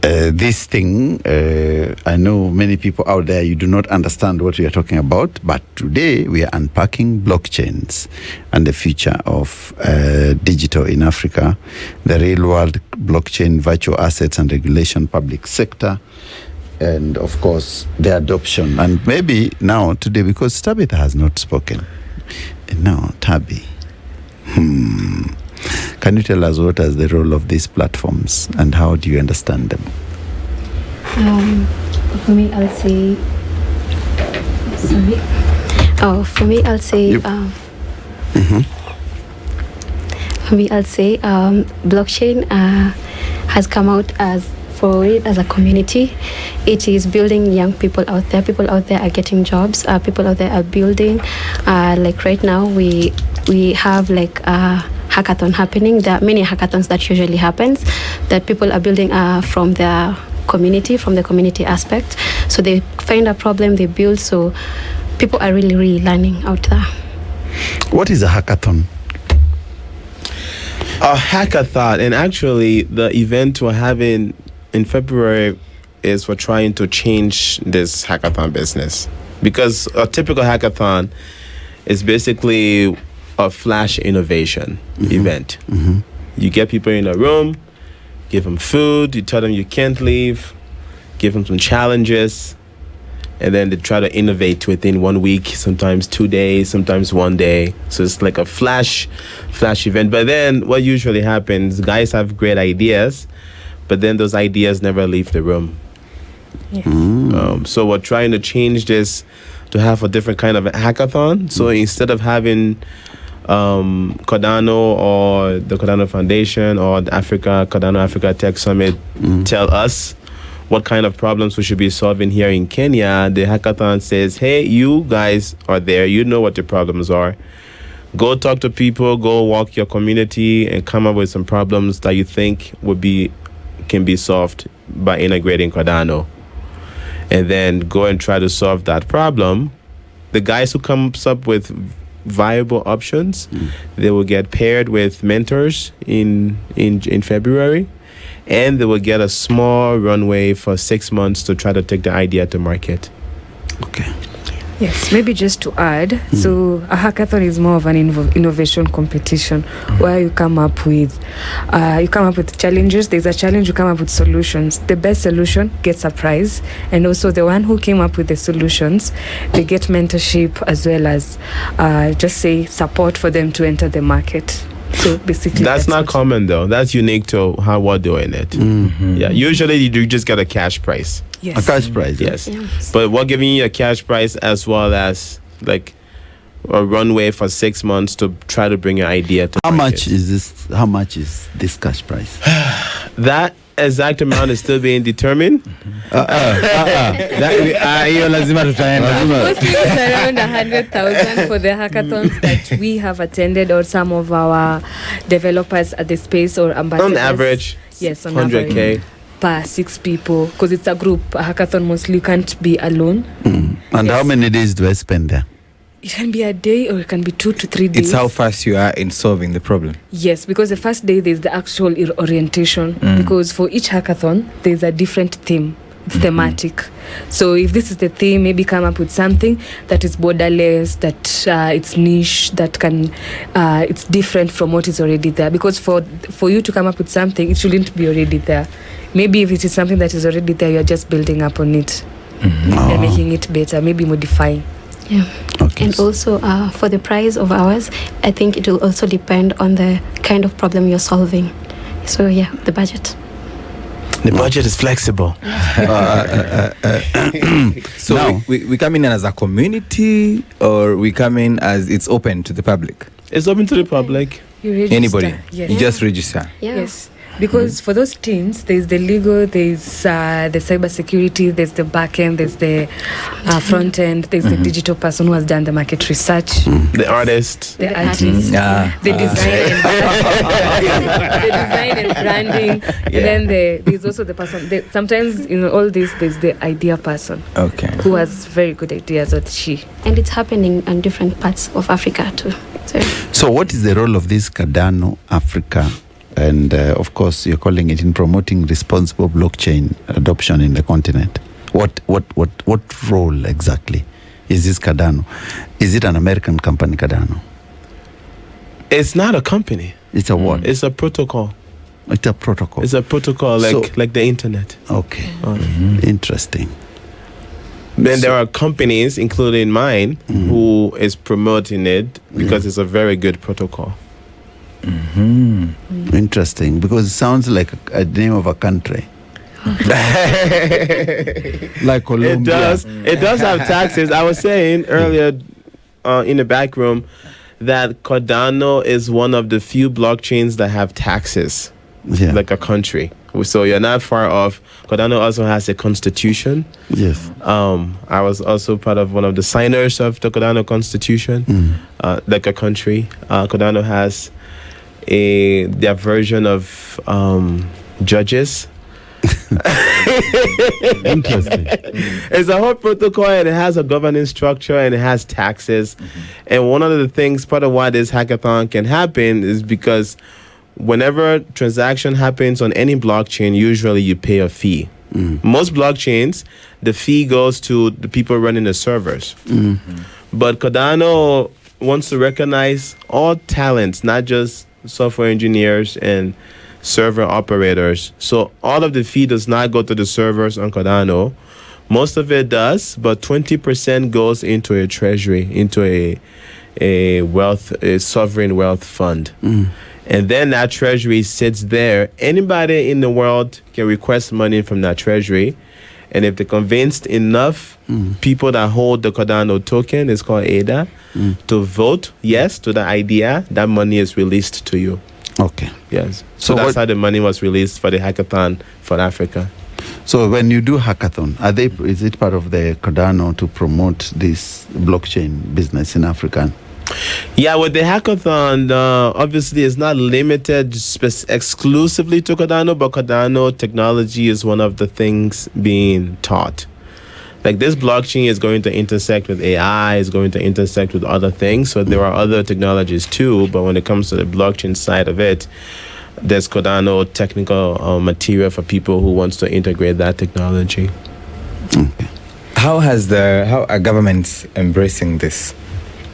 this thing. I know many people out there, you do not understand what we are talking about, but today we are unpacking blockchains and the future of digital in Africa, the real world blockchain, virtual assets and regulation, public sector, and of course the adoption. And maybe now today, because Tabitha has not spoken, and now Tabi, can you tell us what is the role of these platforms and how do you understand them? For me, I'll say. Sorry. Oh, for me, I'll say. For me, I'll say blockchain has come out as for it as a community. It is building young people out there. People out there are getting jobs. People out there are building. Like right now, we have like hackathon happening. There are many hackathons that usually happens that people are building from their community, from the community aspect. So they find a problem, they build. So people are really learning out there. What is a hackathon? A hackathon, and actually the event we're having in February is we're trying to change this hackathon business, because a typical hackathon is basically a flash innovation event. You get people in a room, give them food, you tell them you can't leave, give them some challenges, and then they try to innovate within 1 week, sometimes 2 days, sometimes 1 day. So it's like a flash event. But then what usually happens, guys have great ideas, but then those ideas never leave the room. Yes. So we're trying to change this to have a different kind of a hackathon. So instead of having Cardano or the Cardano Foundation or the Cardano Africa Tech Summit tell us what kind of problems we should be solving here in Kenya, the hackathon says, hey, you guys are there, you know what the problems are. Go talk to people, go walk your community and come up with some problems that you think can be solved by integrating Cardano. And then go and try to solve that problem. The guys who comes up with viable options, they will get paired with mentors in February, and they will get a small runway for 6 months to try to take the idea to market. Okay. Yes, maybe just to add, so a hackathon is more of an innovation competition where you come up with challenges. There's a challenge, you come up with solutions. The best solution gets a prize, and also the one who came up with the solutions, they get mentorship as well as just say support for them to enter the market. So basically, that's not common though. That's unique to how we're doing it. Yeah, usually you just get a cash prize. Yes. A cash prize. Yes. But we're giving you a cash prize as well as like a runway for 6 months to try to bring your idea to How market. much is this cash prize? That exact amount is still being determined. Hiyo lazima tutaenda. Mostly it's around 100,000 for the hackathons that we have attended, or some of our developers at the space or ambassadors. On average, yes, on 100K. average. Per 6 people, because it's a group. A hackathon mostly you can't be alone. And how many days do I spend there? It can be a day or it can be 2 to 3 days. It's how fast you are in solving the problem. Yes, because the first day there's the actual orientation. Because for each hackathon there's a different theme. It's thematic. So if this is the theme, maybe come up with something that is borderless, that it's niche, that can it's different from what is already there. Because for you to come up with something, it shouldn't be already there. Maybe if it is something that is already there, you're just building up on it and making it better, maybe modifying. Yeah. Okay. And also for the price of ours, I think it will also depend on the kind of problem you're solving. So yeah, the budget. The budget is flexible. So now, we come in as a community, or we come in as it's open to the public? It's open to the public. You register. Anybody? Yes. You just register. Yeah. Yes. Because for those teams, there's the legal, there's the cyber security, there's the back end, there's the front end, there's the digital person who has done the market research, the artist, the design and branding, and then there's also the person. Sometimes in all this, there's the idea person, who has very good ideas, or she. And it's happening in different parts of Africa too. So what is the role of this Cardano Africa? And of course, you're calling it in promoting responsible blockchain adoption in the continent. What role exactly is this Cardano? Is it an American company, Cardano? It's not a company. It's a what? It's a protocol. It's a protocol. It's a protocol, like the internet. Okay. Interesting. Then there are companies, including mine, who is promoting it because it's a very good protocol. Interesting, because it sounds like a name of a country. Like Colombia. It does have taxes. I was saying earlier in the back room that Cardano is one of the few blockchains that have taxes, like a country. So you're not far off. Cardano also has a constitution. Yes. I was also part of one of the signers of the Cardano constitution, like a country. Cardano has their version of judges. Interesting. It's a whole protocol, and it has a governance structure, and it has taxes. And one of the things, part of why this hackathon can happen is because whenever transaction happens on any blockchain, usually you pay a fee. Most blockchains, the fee goes to the people running the servers. But Cardano wants to recognize all talents, not just software engineers and server operators. So all of the fee does not go to the servers on Cardano. Most of it does, but 20% goes into a treasury, into a sovereign wealth fund. And then that treasury sits there. Anybody in the world can request money from that treasury. And if they convinced enough people that hold the Cardano token, it's called ADA, to vote yes to the idea, that money is released to you. Okay. Yes. So that's how the money was released for the hackathon for Africa. So when you do hackathon, is it part of the Cardano to promote this blockchain business in Africa? Yeah, with the hackathon, obviously it's not limited exclusively to Cardano, but Cardano technology is one of the things being taught. Like this blockchain is going to intersect with AI, is going to intersect with other things. So there are other technologies too, but when it comes to the blockchain side of it, there's Cardano technical material for people who wants to integrate that technology. Okay. How are governments embracing this?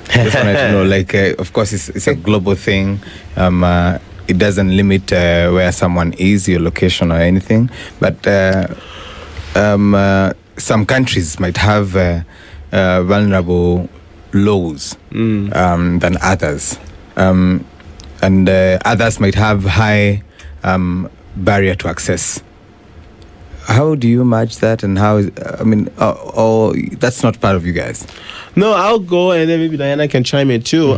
Just wanted to know, like, of course, it's a global thing. It doesn't limit where someone is, your location or anything. But some countries might have vulnerable laws than others. And others might have high barrier to access. How do you match that, and how is, that's not part of you guys? No, I'll go, and then maybe Diana can chime in too.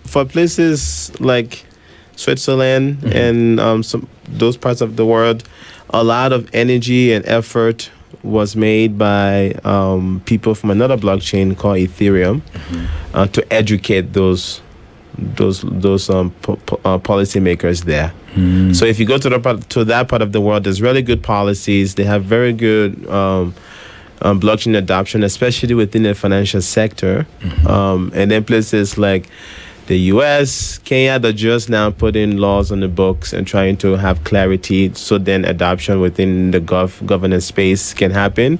For places like Switzerland and those parts of the world, a lot of energy and effort was made by people from another blockchain called Ethereum to educate those policymakers there. So if you go to that part of the world, there's really good policies. They have very good blockchain adoption, especially within the financial sector. And then places like the US, Kenya, they're just now putting laws on the books and trying to have clarity so then adoption within the governance space can happen.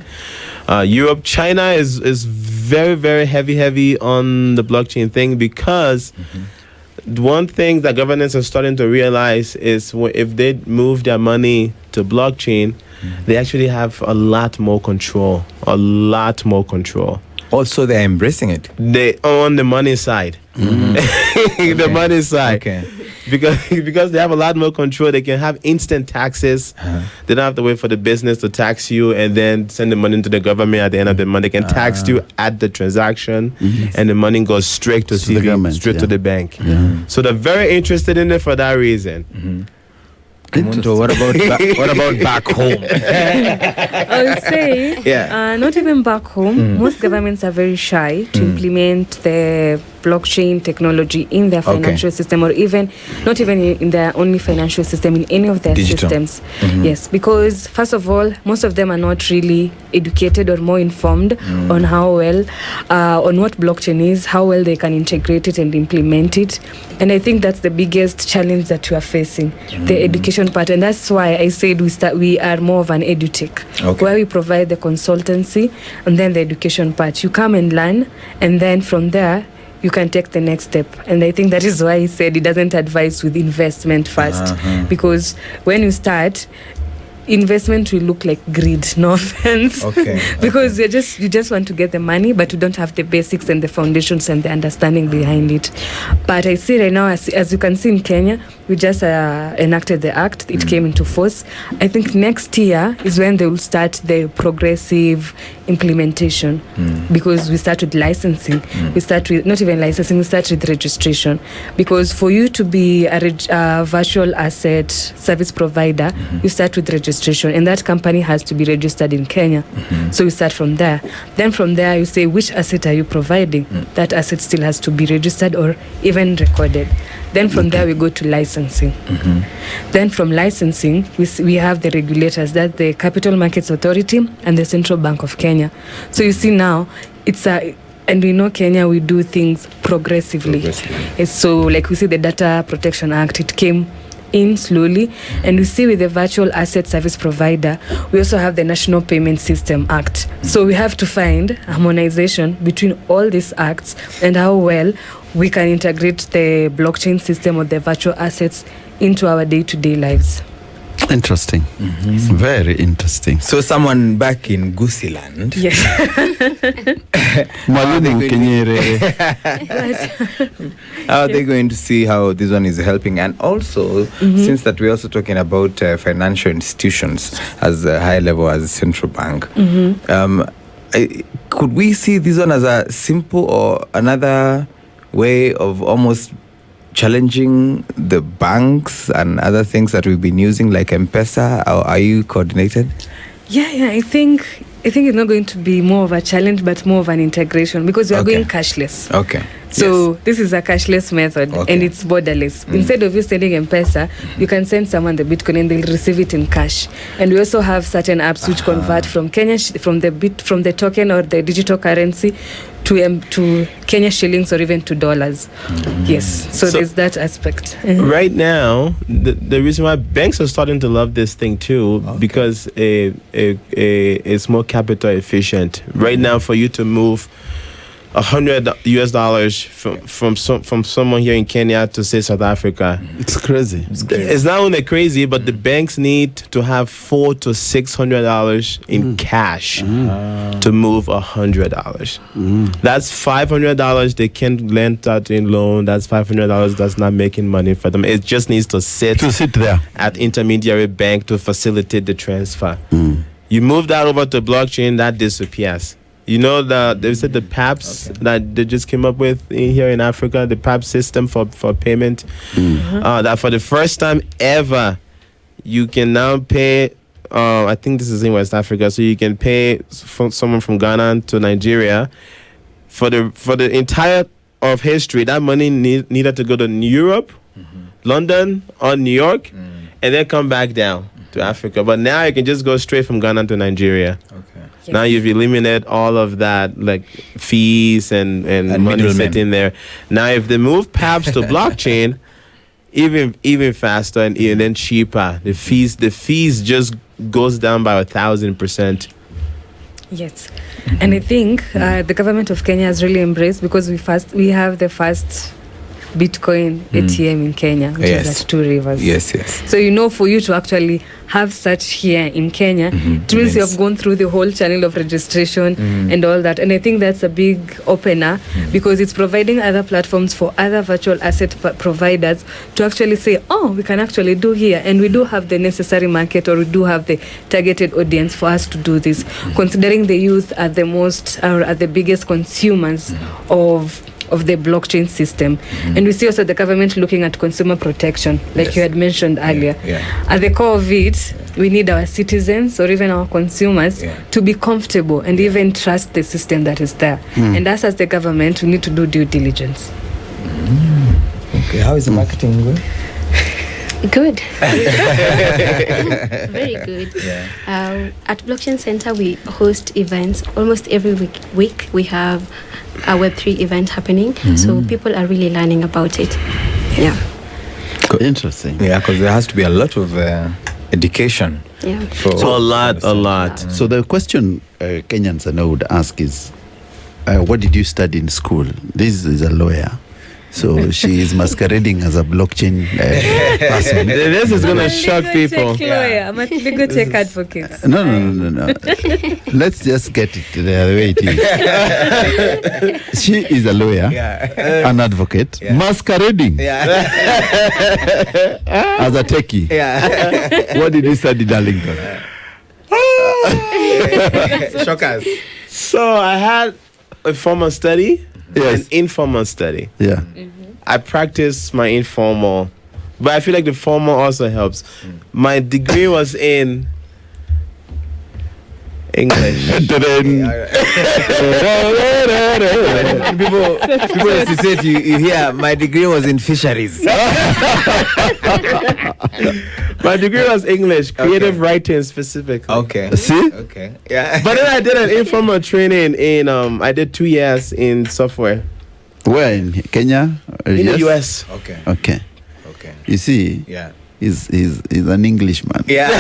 Europe, China is very, very heavy on the blockchain thing because one thing that governments are starting to realize is if they move their money to blockchain, they actually have a lot more control. Also, they're embracing it. They own the money side. The money side. Okay. Because they have a lot more control. They can have instant taxes. They don't have to wait for the business to tax you and then send the money to the government at the end of the month. They can tax you at the transaction, and the money goes straight to CV, straight to the bank. So they're very interested in it for that reason. Kemunto, what about back home? I would say, not even back home. Most governments are very shy to implement the blockchain technology in their financial system, or even not even in their only financial system, in any of their systems. Yes, because first of all, most of them are not really educated or more informed on how well, on what blockchain is, how well they can integrate it and implement it. And I think that's the biggest challenge that we are facing, the education part. And that's why I said we are more of an edutech, where we provide the consultancy and then the education part. You come and learn, and then from there, you can take the next step. And I think that is why he said he doesn't advise with investment first. Because when you start, investment will look like greed, no offense. Because you just want to get the money, but you don't have the basics and the foundations and the understanding behind it. But I see right now, as you can see in Kenya, we just enacted the act. It came into force. I think next year is when they will start the progressive implementation, because we start with licensing. We start with not even licensing, we start with registration. Because for you to be a virtual asset service provider, you start with registration, and that company has to be registered in Kenya. So we start from there. Then from there, you say, which asset are you providing? That asset still has to be registered or even recorded. Then from there, we go to licensing. Then from licensing, we have the regulators, that's the Capital Markets Authority and the Central Bank of Kenya. So you see now, and we know Kenya, we do things progressively. So like we see the Data Protection Act, it came in slowly, and we see with the Virtual Asset Service Provider, we also have the National Payment System Act. So we have to find harmonization between all these acts and how well we can integrate the blockchain system or the virtual assets into our day-to-day lives. Interesting. Very interesting. So someone back in Gusiland. Yes. How are they going to see how this one is helping? And also, since that we're also talking about financial institutions as a high level, as a central bank, could we see this one as a simple or another way of almost challenging the banks and other things that we've been using, like M-Pessah? Or are you coordinated? Yeah, I think it's not going to be more of a challenge, but more of an integration, because we are going cashless. So this is a cashless method, and it's borderless. Instead of you sending M-Pesa, you can send someone the Bitcoin and they'll receive it in cash. And we also have certain apps which convert from Kenya from the token or the digital currency to Kenya shillings or even to dollars. Yes, so there's that aspect. Right now, the reason why banks are starting to love this thing too, because it's more capital efficient. Right now, for you to move $100 from someone here in Kenya to, say, South Africa, it's crazy. It's not only crazy, but the banks need to have $400 to $600 in cash to move $100. That's $500 they can't lend out in loan. That's $500 that's not making money for them. It just needs to sit there at intermediary bank to facilitate the transfer. You move that over to blockchain, that disappears. You know, they said the PAPS that they just came up with here in Africa, the PAPS system for payment, that for the first time ever, you can now pay, I think this is in West Africa, so you can pay someone from Ghana to Nigeria. For the entire of history, that money needed to go to Europe, London, or New York, and then come back down to Africa. But now you can just go straight from Ghana to Nigeria. Yes. Now you've eliminated all of that, like fees and money sitting there. Now if they move PAPS to blockchain, even faster and then cheaper. The fees just goes down by 1,000%. Yes, and I think the government of Kenya has really embraced, because we have the first Bitcoin ATM in Kenya, which is at Two Rivers. Yes. So, for you to actually have such here in Kenya, it means you have gone through the whole channel of registration and all that. And I think that's a big opener, because it's providing other platforms for other virtual asset providers to actually say, we can actually do here. And we do have the necessary market, or we do have the targeted audience for us to do this, considering the youth are the biggest consumers of the blockchain system. And we see also the government looking at consumer protection, like you had mentioned earlier. At the core of it, we need our citizens or even our consumers to be comfortable and even trust the system that is there. And us as the government, we need to do due diligence. Okay, how is the marketing going? Good. Very good. At Blockchain Center, we host events almost every week. We have a Web3 event happening, so people are really learning about it. Yeah. Interesting. Yeah, because there has to be a lot of education. Yeah. So a lot. So the question Kenyans I know would ask is, what did you study in school? This is a lawyer. So she is masquerading as a blockchain person. This is going to shock people. I'm a legal tech advocate. No. Let's just get it the way it is. She is a lawyer, an advocate, masquerading as a techie. What did you study, Darlington? Shockers. So I had a formal study. An informal study. Yeah. I practice my informal, but I feel like the formal also helps. My degree was in English. people hesitate. You hear my degree was in fisheries. My degree was English, creative writing specifically. Okay. See? Okay. Yeah. But then I did an informal training in I did 2 years in software. Where in Kenya? In the US. Okay. You see? Yeah. He's an Englishman. Yeah.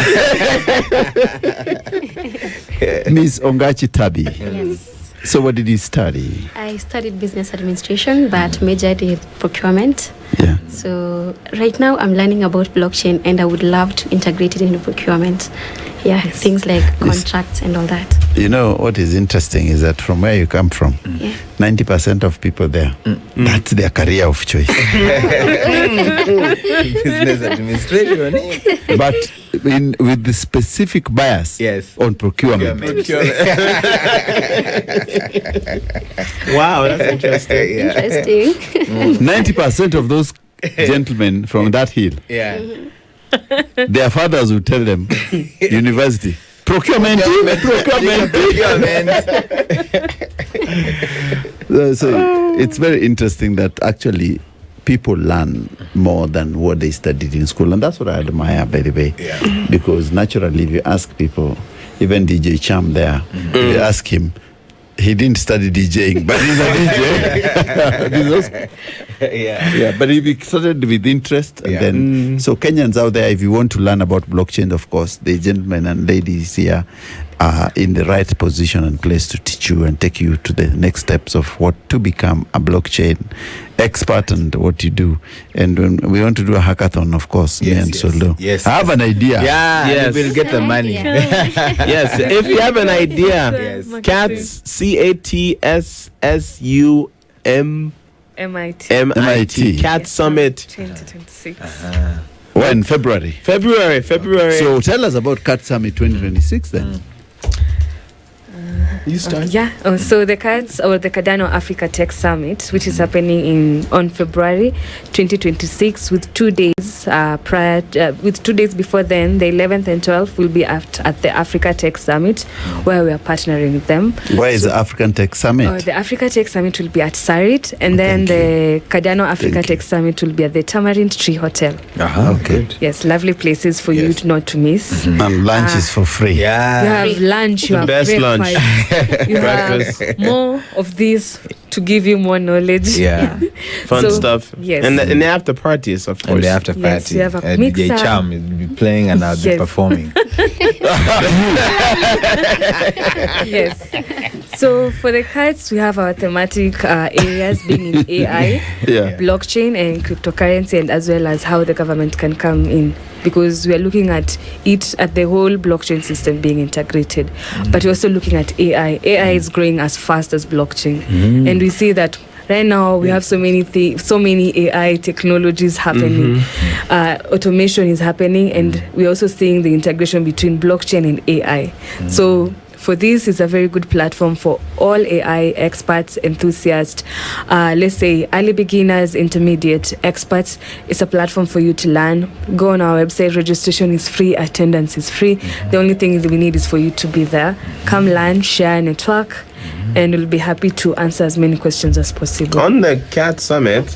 Miss Ongachi Tabi. Yes. So what did you study? I studied business administration, but majored in procurement. Yeah. So right now I'm learning about blockchain, and I would love to integrate it into procurement. Yeah, things like contracts and all that. You know what is interesting is that from where you come from, 90% of people there, that's their career of choice. Business administration. But with the specific bias on procurement. Wow, that's interesting. Interesting. 90% of those gentlemen from that hill, their fathers would tell them, university. Procurement. So it's very interesting that actually people learn more than what they studied in school. And that's what I admire, by the way. Because naturally, if you ask people, even DJ Cham there, you ask him, he didn't study DJing, but he's a DJ. But he started with interest, and then so Kenyans out there, if you want to learn about blockchain, of course, the gentlemen and ladies here are in the right position and place to teach you and take you to the next steps of what to become a blockchain expert and what you do. And when we want to do a hackathon, of course, me and Solo. I have an idea. We'll get the money. Yes, if you have an idea, CATS, CATSUMMIT, CAT Summit 2026. When? February. So tell us about CAT Summit 2026 then. You start. So the CATS, or the Cardano Africa Tech Summit, which is happening on February 2026, with 2 days with 2 days before then, the 11th and 12th will be at the Africa Tech Summit, where we are partnering with them. Where is the African Tech Summit? The Africa Tech Summit will be at Sarit, and then the Cardano Africa Tech Summit will be at the Tamarind Tree Hotel. Okay. Yes, lovely places for you not to miss. And lunch is for free. You have lunch, you have best breakfast. lunch. You have more of these to give you more knowledge. Fun stuff. Yes. And the after parties, of course. And the after party. Yes, you have a DJ mixer. Cham will be playing and I'll be performing. Yes. So for the cards, we have our thematic areas being in AI, blockchain, and cryptocurrency, and as well as how the government can come in, because we are looking at it at the whole blockchain system being integrated. But we're also looking at AI. AI is growing as fast as blockchain, and we see that right now we have so many AI technologies happening. Automation is happening, and we're also seeing the integration between blockchain and AI. So for this is a very good platform for all AI experts, enthusiasts, let's say early beginners, intermediate experts. It's a platform for you to learn. Go on our website. Registration is free. Attendance is free. The only thing we need is for you to be there. Come learn, share, network, and we'll be happy to answer as many questions as possible. On the CAT Summit,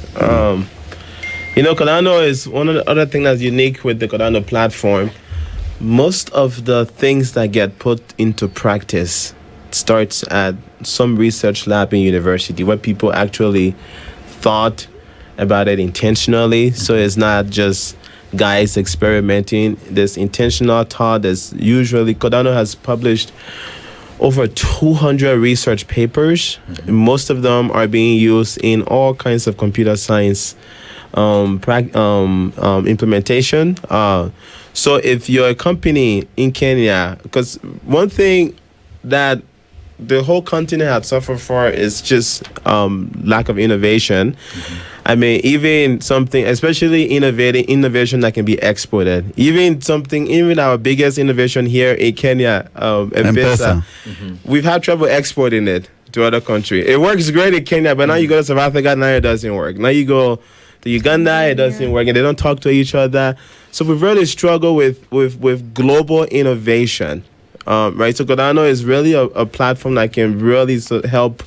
Cardano is one of the other things that's unique with the Cardano platform. Most of the things that get put into practice starts at some research lab in university where people actually thought about it intentionally. So it's not just guys experimenting. There's intentional thought. There's usually, Cardano has published over 200 research papers. Most of them are being used in all kinds of computer science implementation. So if you're a company in Kenya, because one thing that the whole continent had suffered for is just lack of innovation. I mean, even something, especially innovation that can be exported. Even our biggest innovation here in Kenya, Pessah, we've had trouble exporting it to other countries. It works great in Kenya, but now you go to South Africa, now it doesn't work. Now you go to Uganda, it doesn't work, and they don't talk to each other. So we've really struggled with global innovation, right? So Cardano is really a platform that can really help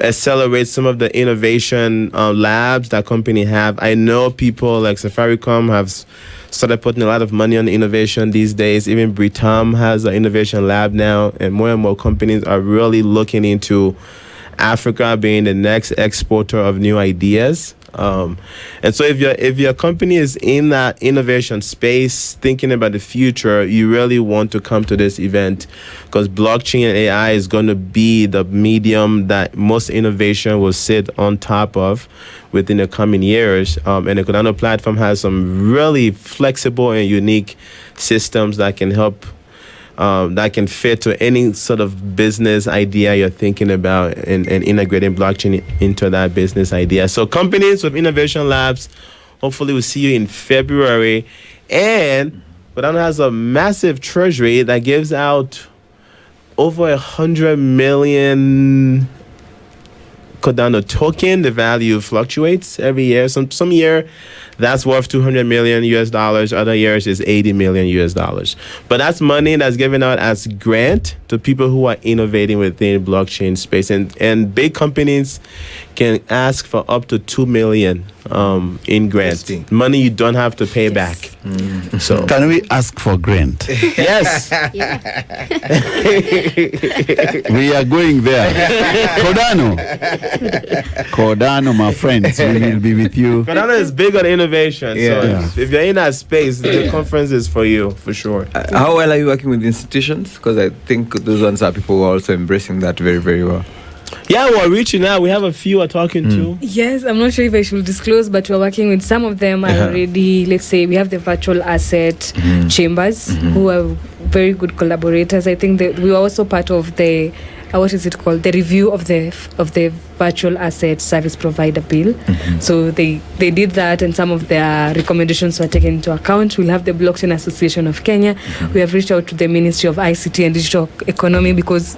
accelerate some of the innovation labs that company have. I know people like Safaricom have started putting a lot of money on innovation these days. Even Britam has an innovation lab now, and more companies are really looking into Africa being the next exporter of new ideas. And so if your company is in that innovation space, thinking about the future, you really want to come to this event, because blockchain and AI is going to be the medium that most innovation will sit on top of within the coming years. And the Cardano platform has some really flexible and unique systems that can help that can fit to any sort of business idea you're thinking about, and integrating blockchain into that business idea. So companies with innovation labs, hopefully we'll see you in February. And Cardano has a massive treasury that gives out over 100 million Cardano token. The value fluctuates every year. Some year that's worth $200 million US. Other years is $80 million US. But that's money that's given out as grant to people who are innovating within blockchain space. And big companies can ask for up to $2 million in grant. Money you don't have to pay back. So can we ask for grant? Yes. We are going there. Cardano, my friends, we will be with you. Cardano is big on innovation. So if you're in that space, the conference is for you, for sure. How well are you working with institutions? Because I think those ones are people who are also embracing that very, very well. Yeah, we're reaching out. We have a few we're talking to. Yes, I'm not sure if I should disclose, but we're working with some of them are already, let's say, we have the virtual asset chambers who are very good collaborators. I think that we are also part of the, what is it called? The review of the virtual asset service provider bill. So they did that, and some of their recommendations were taken into account. We'll have the Blockchain Association of Kenya. We have reached out to the Ministry of ICT and Digital Economy because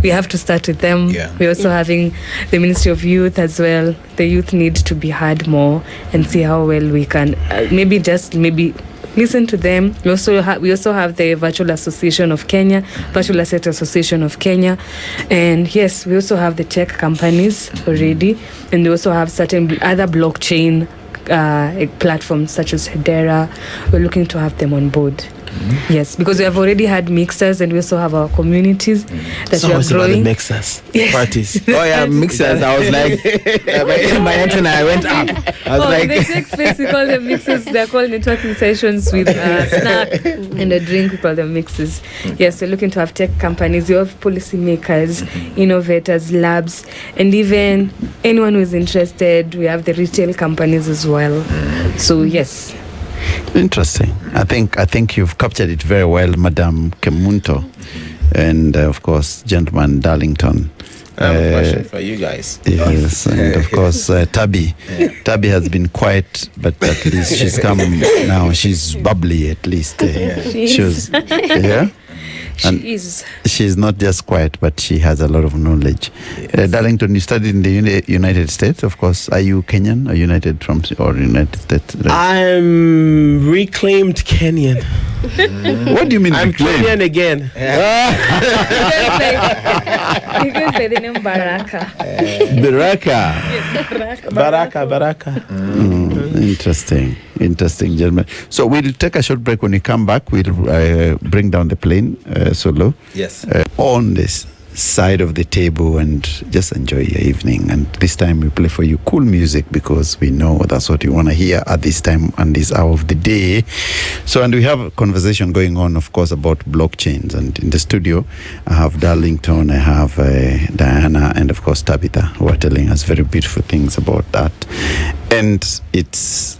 we have to start with them. We're also having the Ministry of Youth as well. The youth need to be heard more and see how well we can maybe listen to them. We also have the Virtual Association of Kenya, Virtual Asset Association of Kenya, and yes, we also have the tech companies already, and we also have certain other blockchain platforms such as Hedera. We're looking to have them on board. Yes, because we have already had mixers, and we also have our communities that we are growing. Mixers, parties. Oh yeah, mixers. I was like, my antenna, I went up. I was like, the tech space, we call them mixers. They're called networking sessions with a snack and a drink. We call them mixers. Yes, we're looking to have tech companies. We have policy makers, innovators, labs, and even anyone who is interested. We have the retail companies as well. So yes. Interesting. I think you've captured it very well, Madam Kemunto, and of course, gentleman Darlington. I have a question for you guys. Yes, and of course, Tabby. Tabby has been quiet, but at least she's come now. She's bubbly, at least. She was, She's not just quiet, but she has a lot of knowledge. Yes. Darlington, you studied in the United States, of course. Are you Kenyan or United States? Right? I'm reclaimed Kenyan. What do you mean? I'm Kenyan again. Because by the name Baraka. Baraka. Interesting, gentlemen. So we'll take a short break. When we come back, we'll bring down the plane solo. Yes. On this side of the table and just enjoy your evening. And this time we play for you cool music because we know that's what you want to hear at this time and this hour of the day. So, and we have a conversation going on, of course, about blockchains. And in the studio, I have Darlington, I have Diana, and of course Tabitha, who are telling us very beautiful things about that. And it's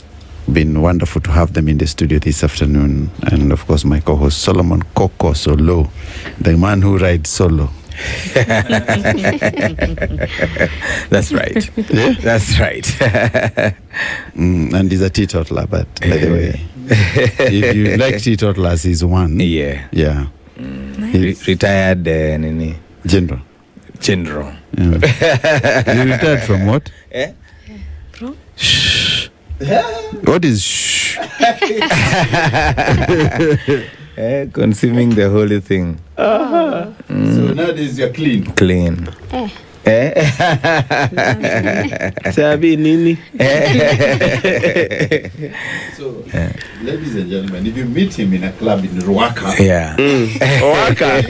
been wonderful to have them in the studio this afternoon. And of course, my co-host Solomon Koko Solo, the man who rides solo. That's right. Yeah? That's right. And he's a teetotaler, but by the way, if you like teetotalers, he's one. Yeah. Nice. Retired General. Yeah. You retired from what? Bro? Shh. What is shh? Consuming the holy thing. So nowadays you're clean. Sabi nini. So, ladies and gentlemen, if you meet him in a club in Ruaka, Ruaka.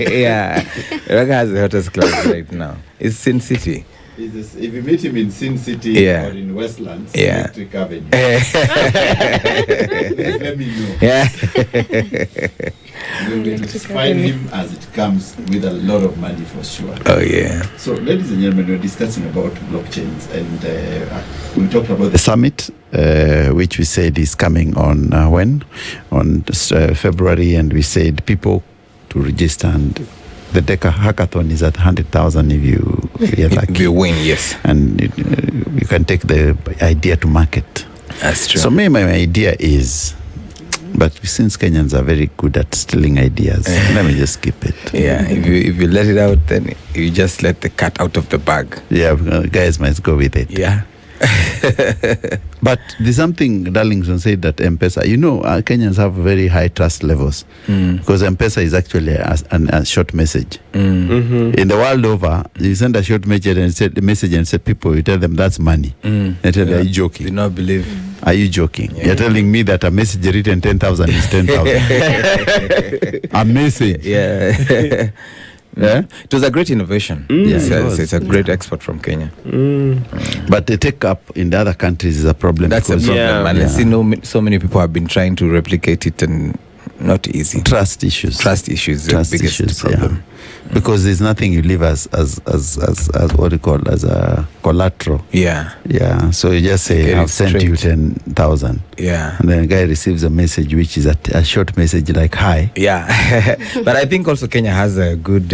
Yeah. Ruaka has the hottest club right now. It's Sin City. if you meet him in Sin City or in Westlands, Electric Avenue, let me know. Yeah. You're going to find him as it comes with a lot of money for sure. Oh, yeah. So, ladies and gentlemen, we're discussing about blockchains, and we talked about the summit, which we said is coming on on February, and we said people to register, and the Deca hackathon is at 100,000 if you're lucky. If you win, yes. And you can take the idea to market. That's true. So my idea is, but since Kenyans are very good at stealing ideas, let me just keep it. Yeah, if you let it out, then you just let the cat out of the bag. Yeah, guys might go with it. Yeah. But there's something Darlington said that Pessah, Kenyans have very high trust levels because Pessah is actually a short message. In the world over, you send a short message and say people, you tell them that's money. They tell you, are you joking? Do not believe. Are you joking? Yeah. You're telling me that a message written 10,000 is 10,000. A message. Yeah. Yeah, it was a great innovation. It's a great export from Kenya. But the take up in the other countries is a problem. That's a problem, and I see so many people have been trying to replicate it, and not easy. Trust issues. The biggest problem. Because there's nothing you leave as what you call as a collateral. Yeah. So you just say I've sent you 10,000. Yeah. And then the guy receives a message which is a short message like hi. Yeah. But I think also Kenya has a good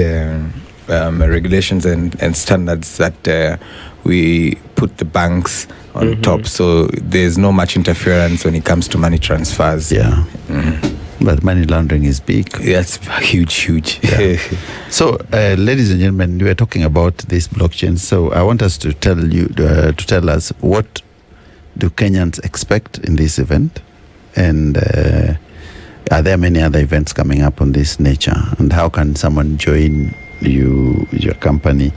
regulations and standards that we put the banks on top, so there's no much interference when it comes to money transfers. Yeah. But money laundering is big. That's huge. Yeah. So, ladies and gentlemen, we were talking about this blockchain. So, I want us to tell us what do Kenyans expect in this event, and are there many other events coming up on this nature, and how can someone join your company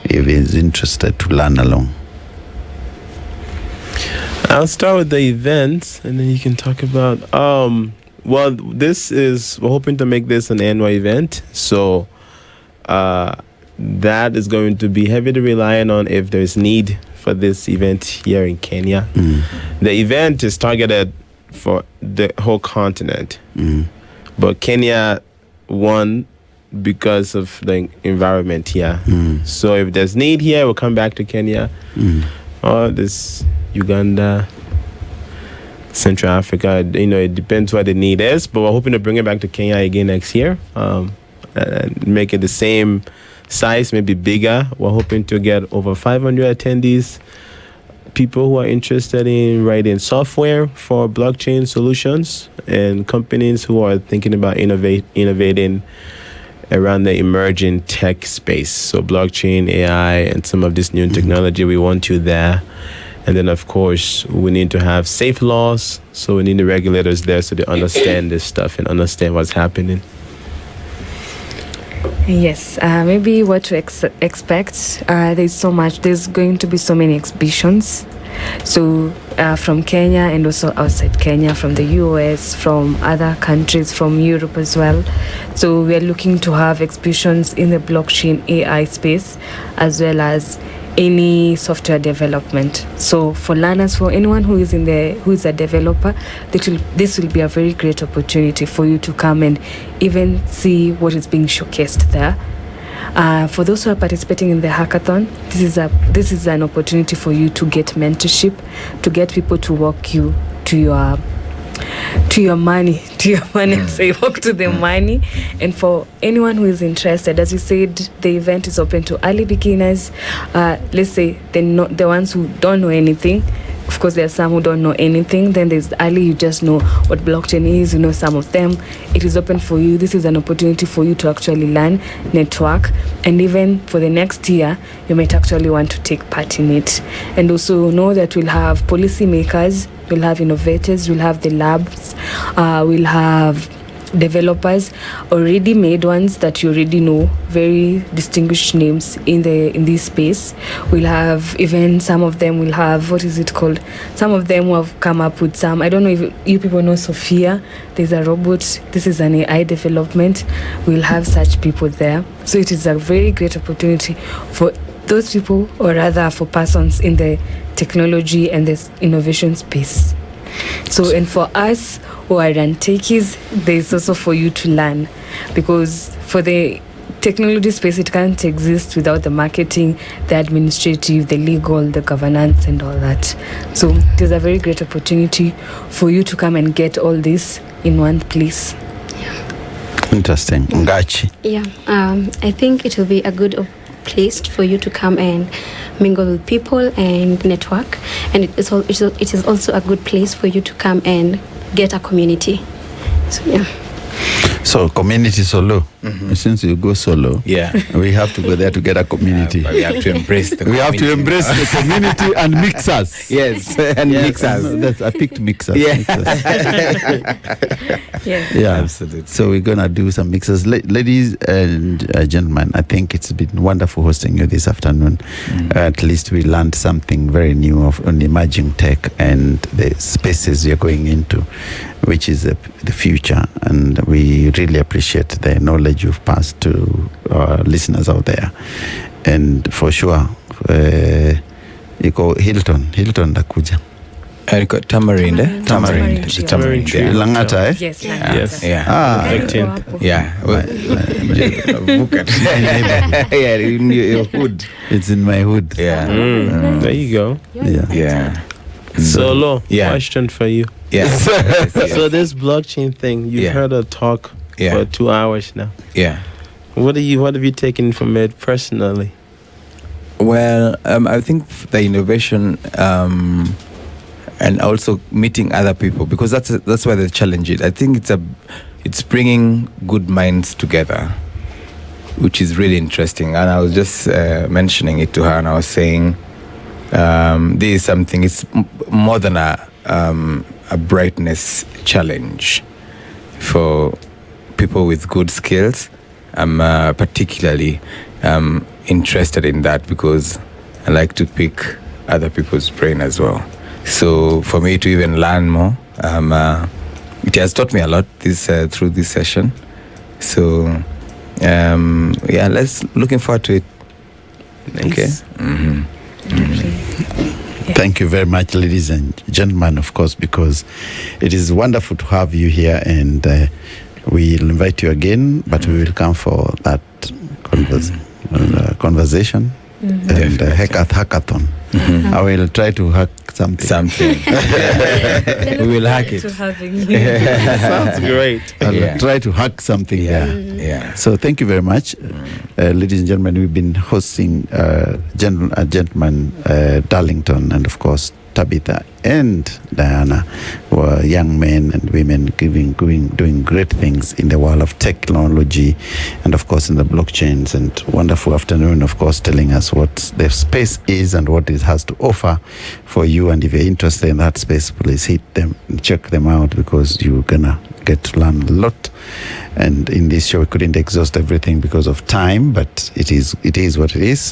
if he's interested to learn along? I'll start with the events, and then you can talk about. Well, we're hoping to make this an annual event, so that is going to be heavily reliant on if there's need for this event here in Kenya. The event is targeted for the whole continent, but Kenya won because of the environment here. So if there's need here, we'll come back to Kenya. Or this Uganda, Central Africa, it depends what the need is, but we're hoping to bring it back to Kenya again next year, and make it the same size, maybe bigger. We're hoping to get over 500 attendees, people who are interested in writing software for blockchain solutions and companies who are thinking about innovating around the emerging tech space. So blockchain, AI, and some of this new technology, we want you there. And then, of course, we need to have safe laws. So we need the regulators there so they understand this stuff and understand what's happening. Yes, maybe what to expect. There's going to be so many exhibitions. So from Kenya and also outside Kenya, from the US, from other countries, from Europe as well. So we are looking to have exhibitions in the blockchain AI space, as well as any software development. So for learners, for anyone who is a developer, this will be a very great opportunity for you to come and even see what is being showcased there. For those who are participating in the hackathon, this is an opportunity for you to get mentorship, to get people to walk you to your money, say walk to the money. And for anyone who is interested, as you said, the event is open to early beginners. Let's say the ones who don't know anything. Of course, there are some who don't know anything. Then there's early, you just know what blockchain is, you know some of them. It is open for you. This is an opportunity for you to actually learn, network, and even for the next year, you might actually want to take part in it. And also know that we'll have policy makers, we'll have innovators, we'll have the labs, we'll have developers, already made ones that you already know, very distinguished names in this space. We'll have even some of them will have, what is it called? Some of them will have come up with some, I don't know if you people know Sophia. There's a robot. This is an AI development. We'll have such people there. So it is a very great opportunity for those people, or rather for persons in the technology and the innovation space. So, and for us who are techies, there's also for you to learn, because for the technology space, it can't exist without the marketing, the administrative, the legal, the governance, and all that. So it is a very great opportunity for you to come and get all this in one place. Interesting. Ongachi. Yeah, I think it will be a good place for you to come and mingle with people and network, and it is also a good place for you to come and get a community. So yeah. So community solo. Since you go solo, we have to go there to get a community. We have to embrace the we have to embrace the community and mix us. Yes, and mix us. I picked mixers. Yeah. Yes. Yeah, absolutely. So we're gonna do some mixes, ladies and gentlemen. I think it's been wonderful hosting you this afternoon. At least we learned something very new on emerging tech and the spaces we're going into, which is the future. And we really appreciate the knowledge you've passed to our listeners out there. And for sure, iko Hilton dakuja. Tamarind. Tree. Langata, eh? Yes. Yes. Yeah. Yeah, in your hood. It's in my hood. Yeah. There you go. Yeah. Solo, Yeah. question for you. Yes. So this blockchain thing, you've heard a talk for 2 hours now. Yeah. What have you taken from it personally? Well, I think the innovation and also meeting other people, because that's where the challenge is. I think it's bringing good minds together, which is really interesting. And I was just mentioning it to her, and I was saying this is something. It's more than a brightness challenge for people with good skills. I'm particularly interested in that because I like to pick other people's brain as well. So for me to even learn more, it has taught me a lot through this session. So looking forward to it. Nice. Okay. Thank you very much, ladies and gentlemen, of course, because it is wonderful to have you here, and we'll invite you again, but we will come for that conversation and hackathon. I will try to hack something. We will hack it. Sounds great. I'll try to hack something. Yeah. So thank you very much, ladies and gentlemen. We've been hosting gentleman Darlington, and of course Tabitha and Diana, who are young men and women doing great things in the world of technology and of course in the blockchains. And wonderful afternoon, of course, telling us what the space is and what it has to offer for you. And if you're interested in that space, please hit them and check them out, because you're gonna get to learn a lot. And in this show we couldn't exhaust everything because of time, but it is what it is.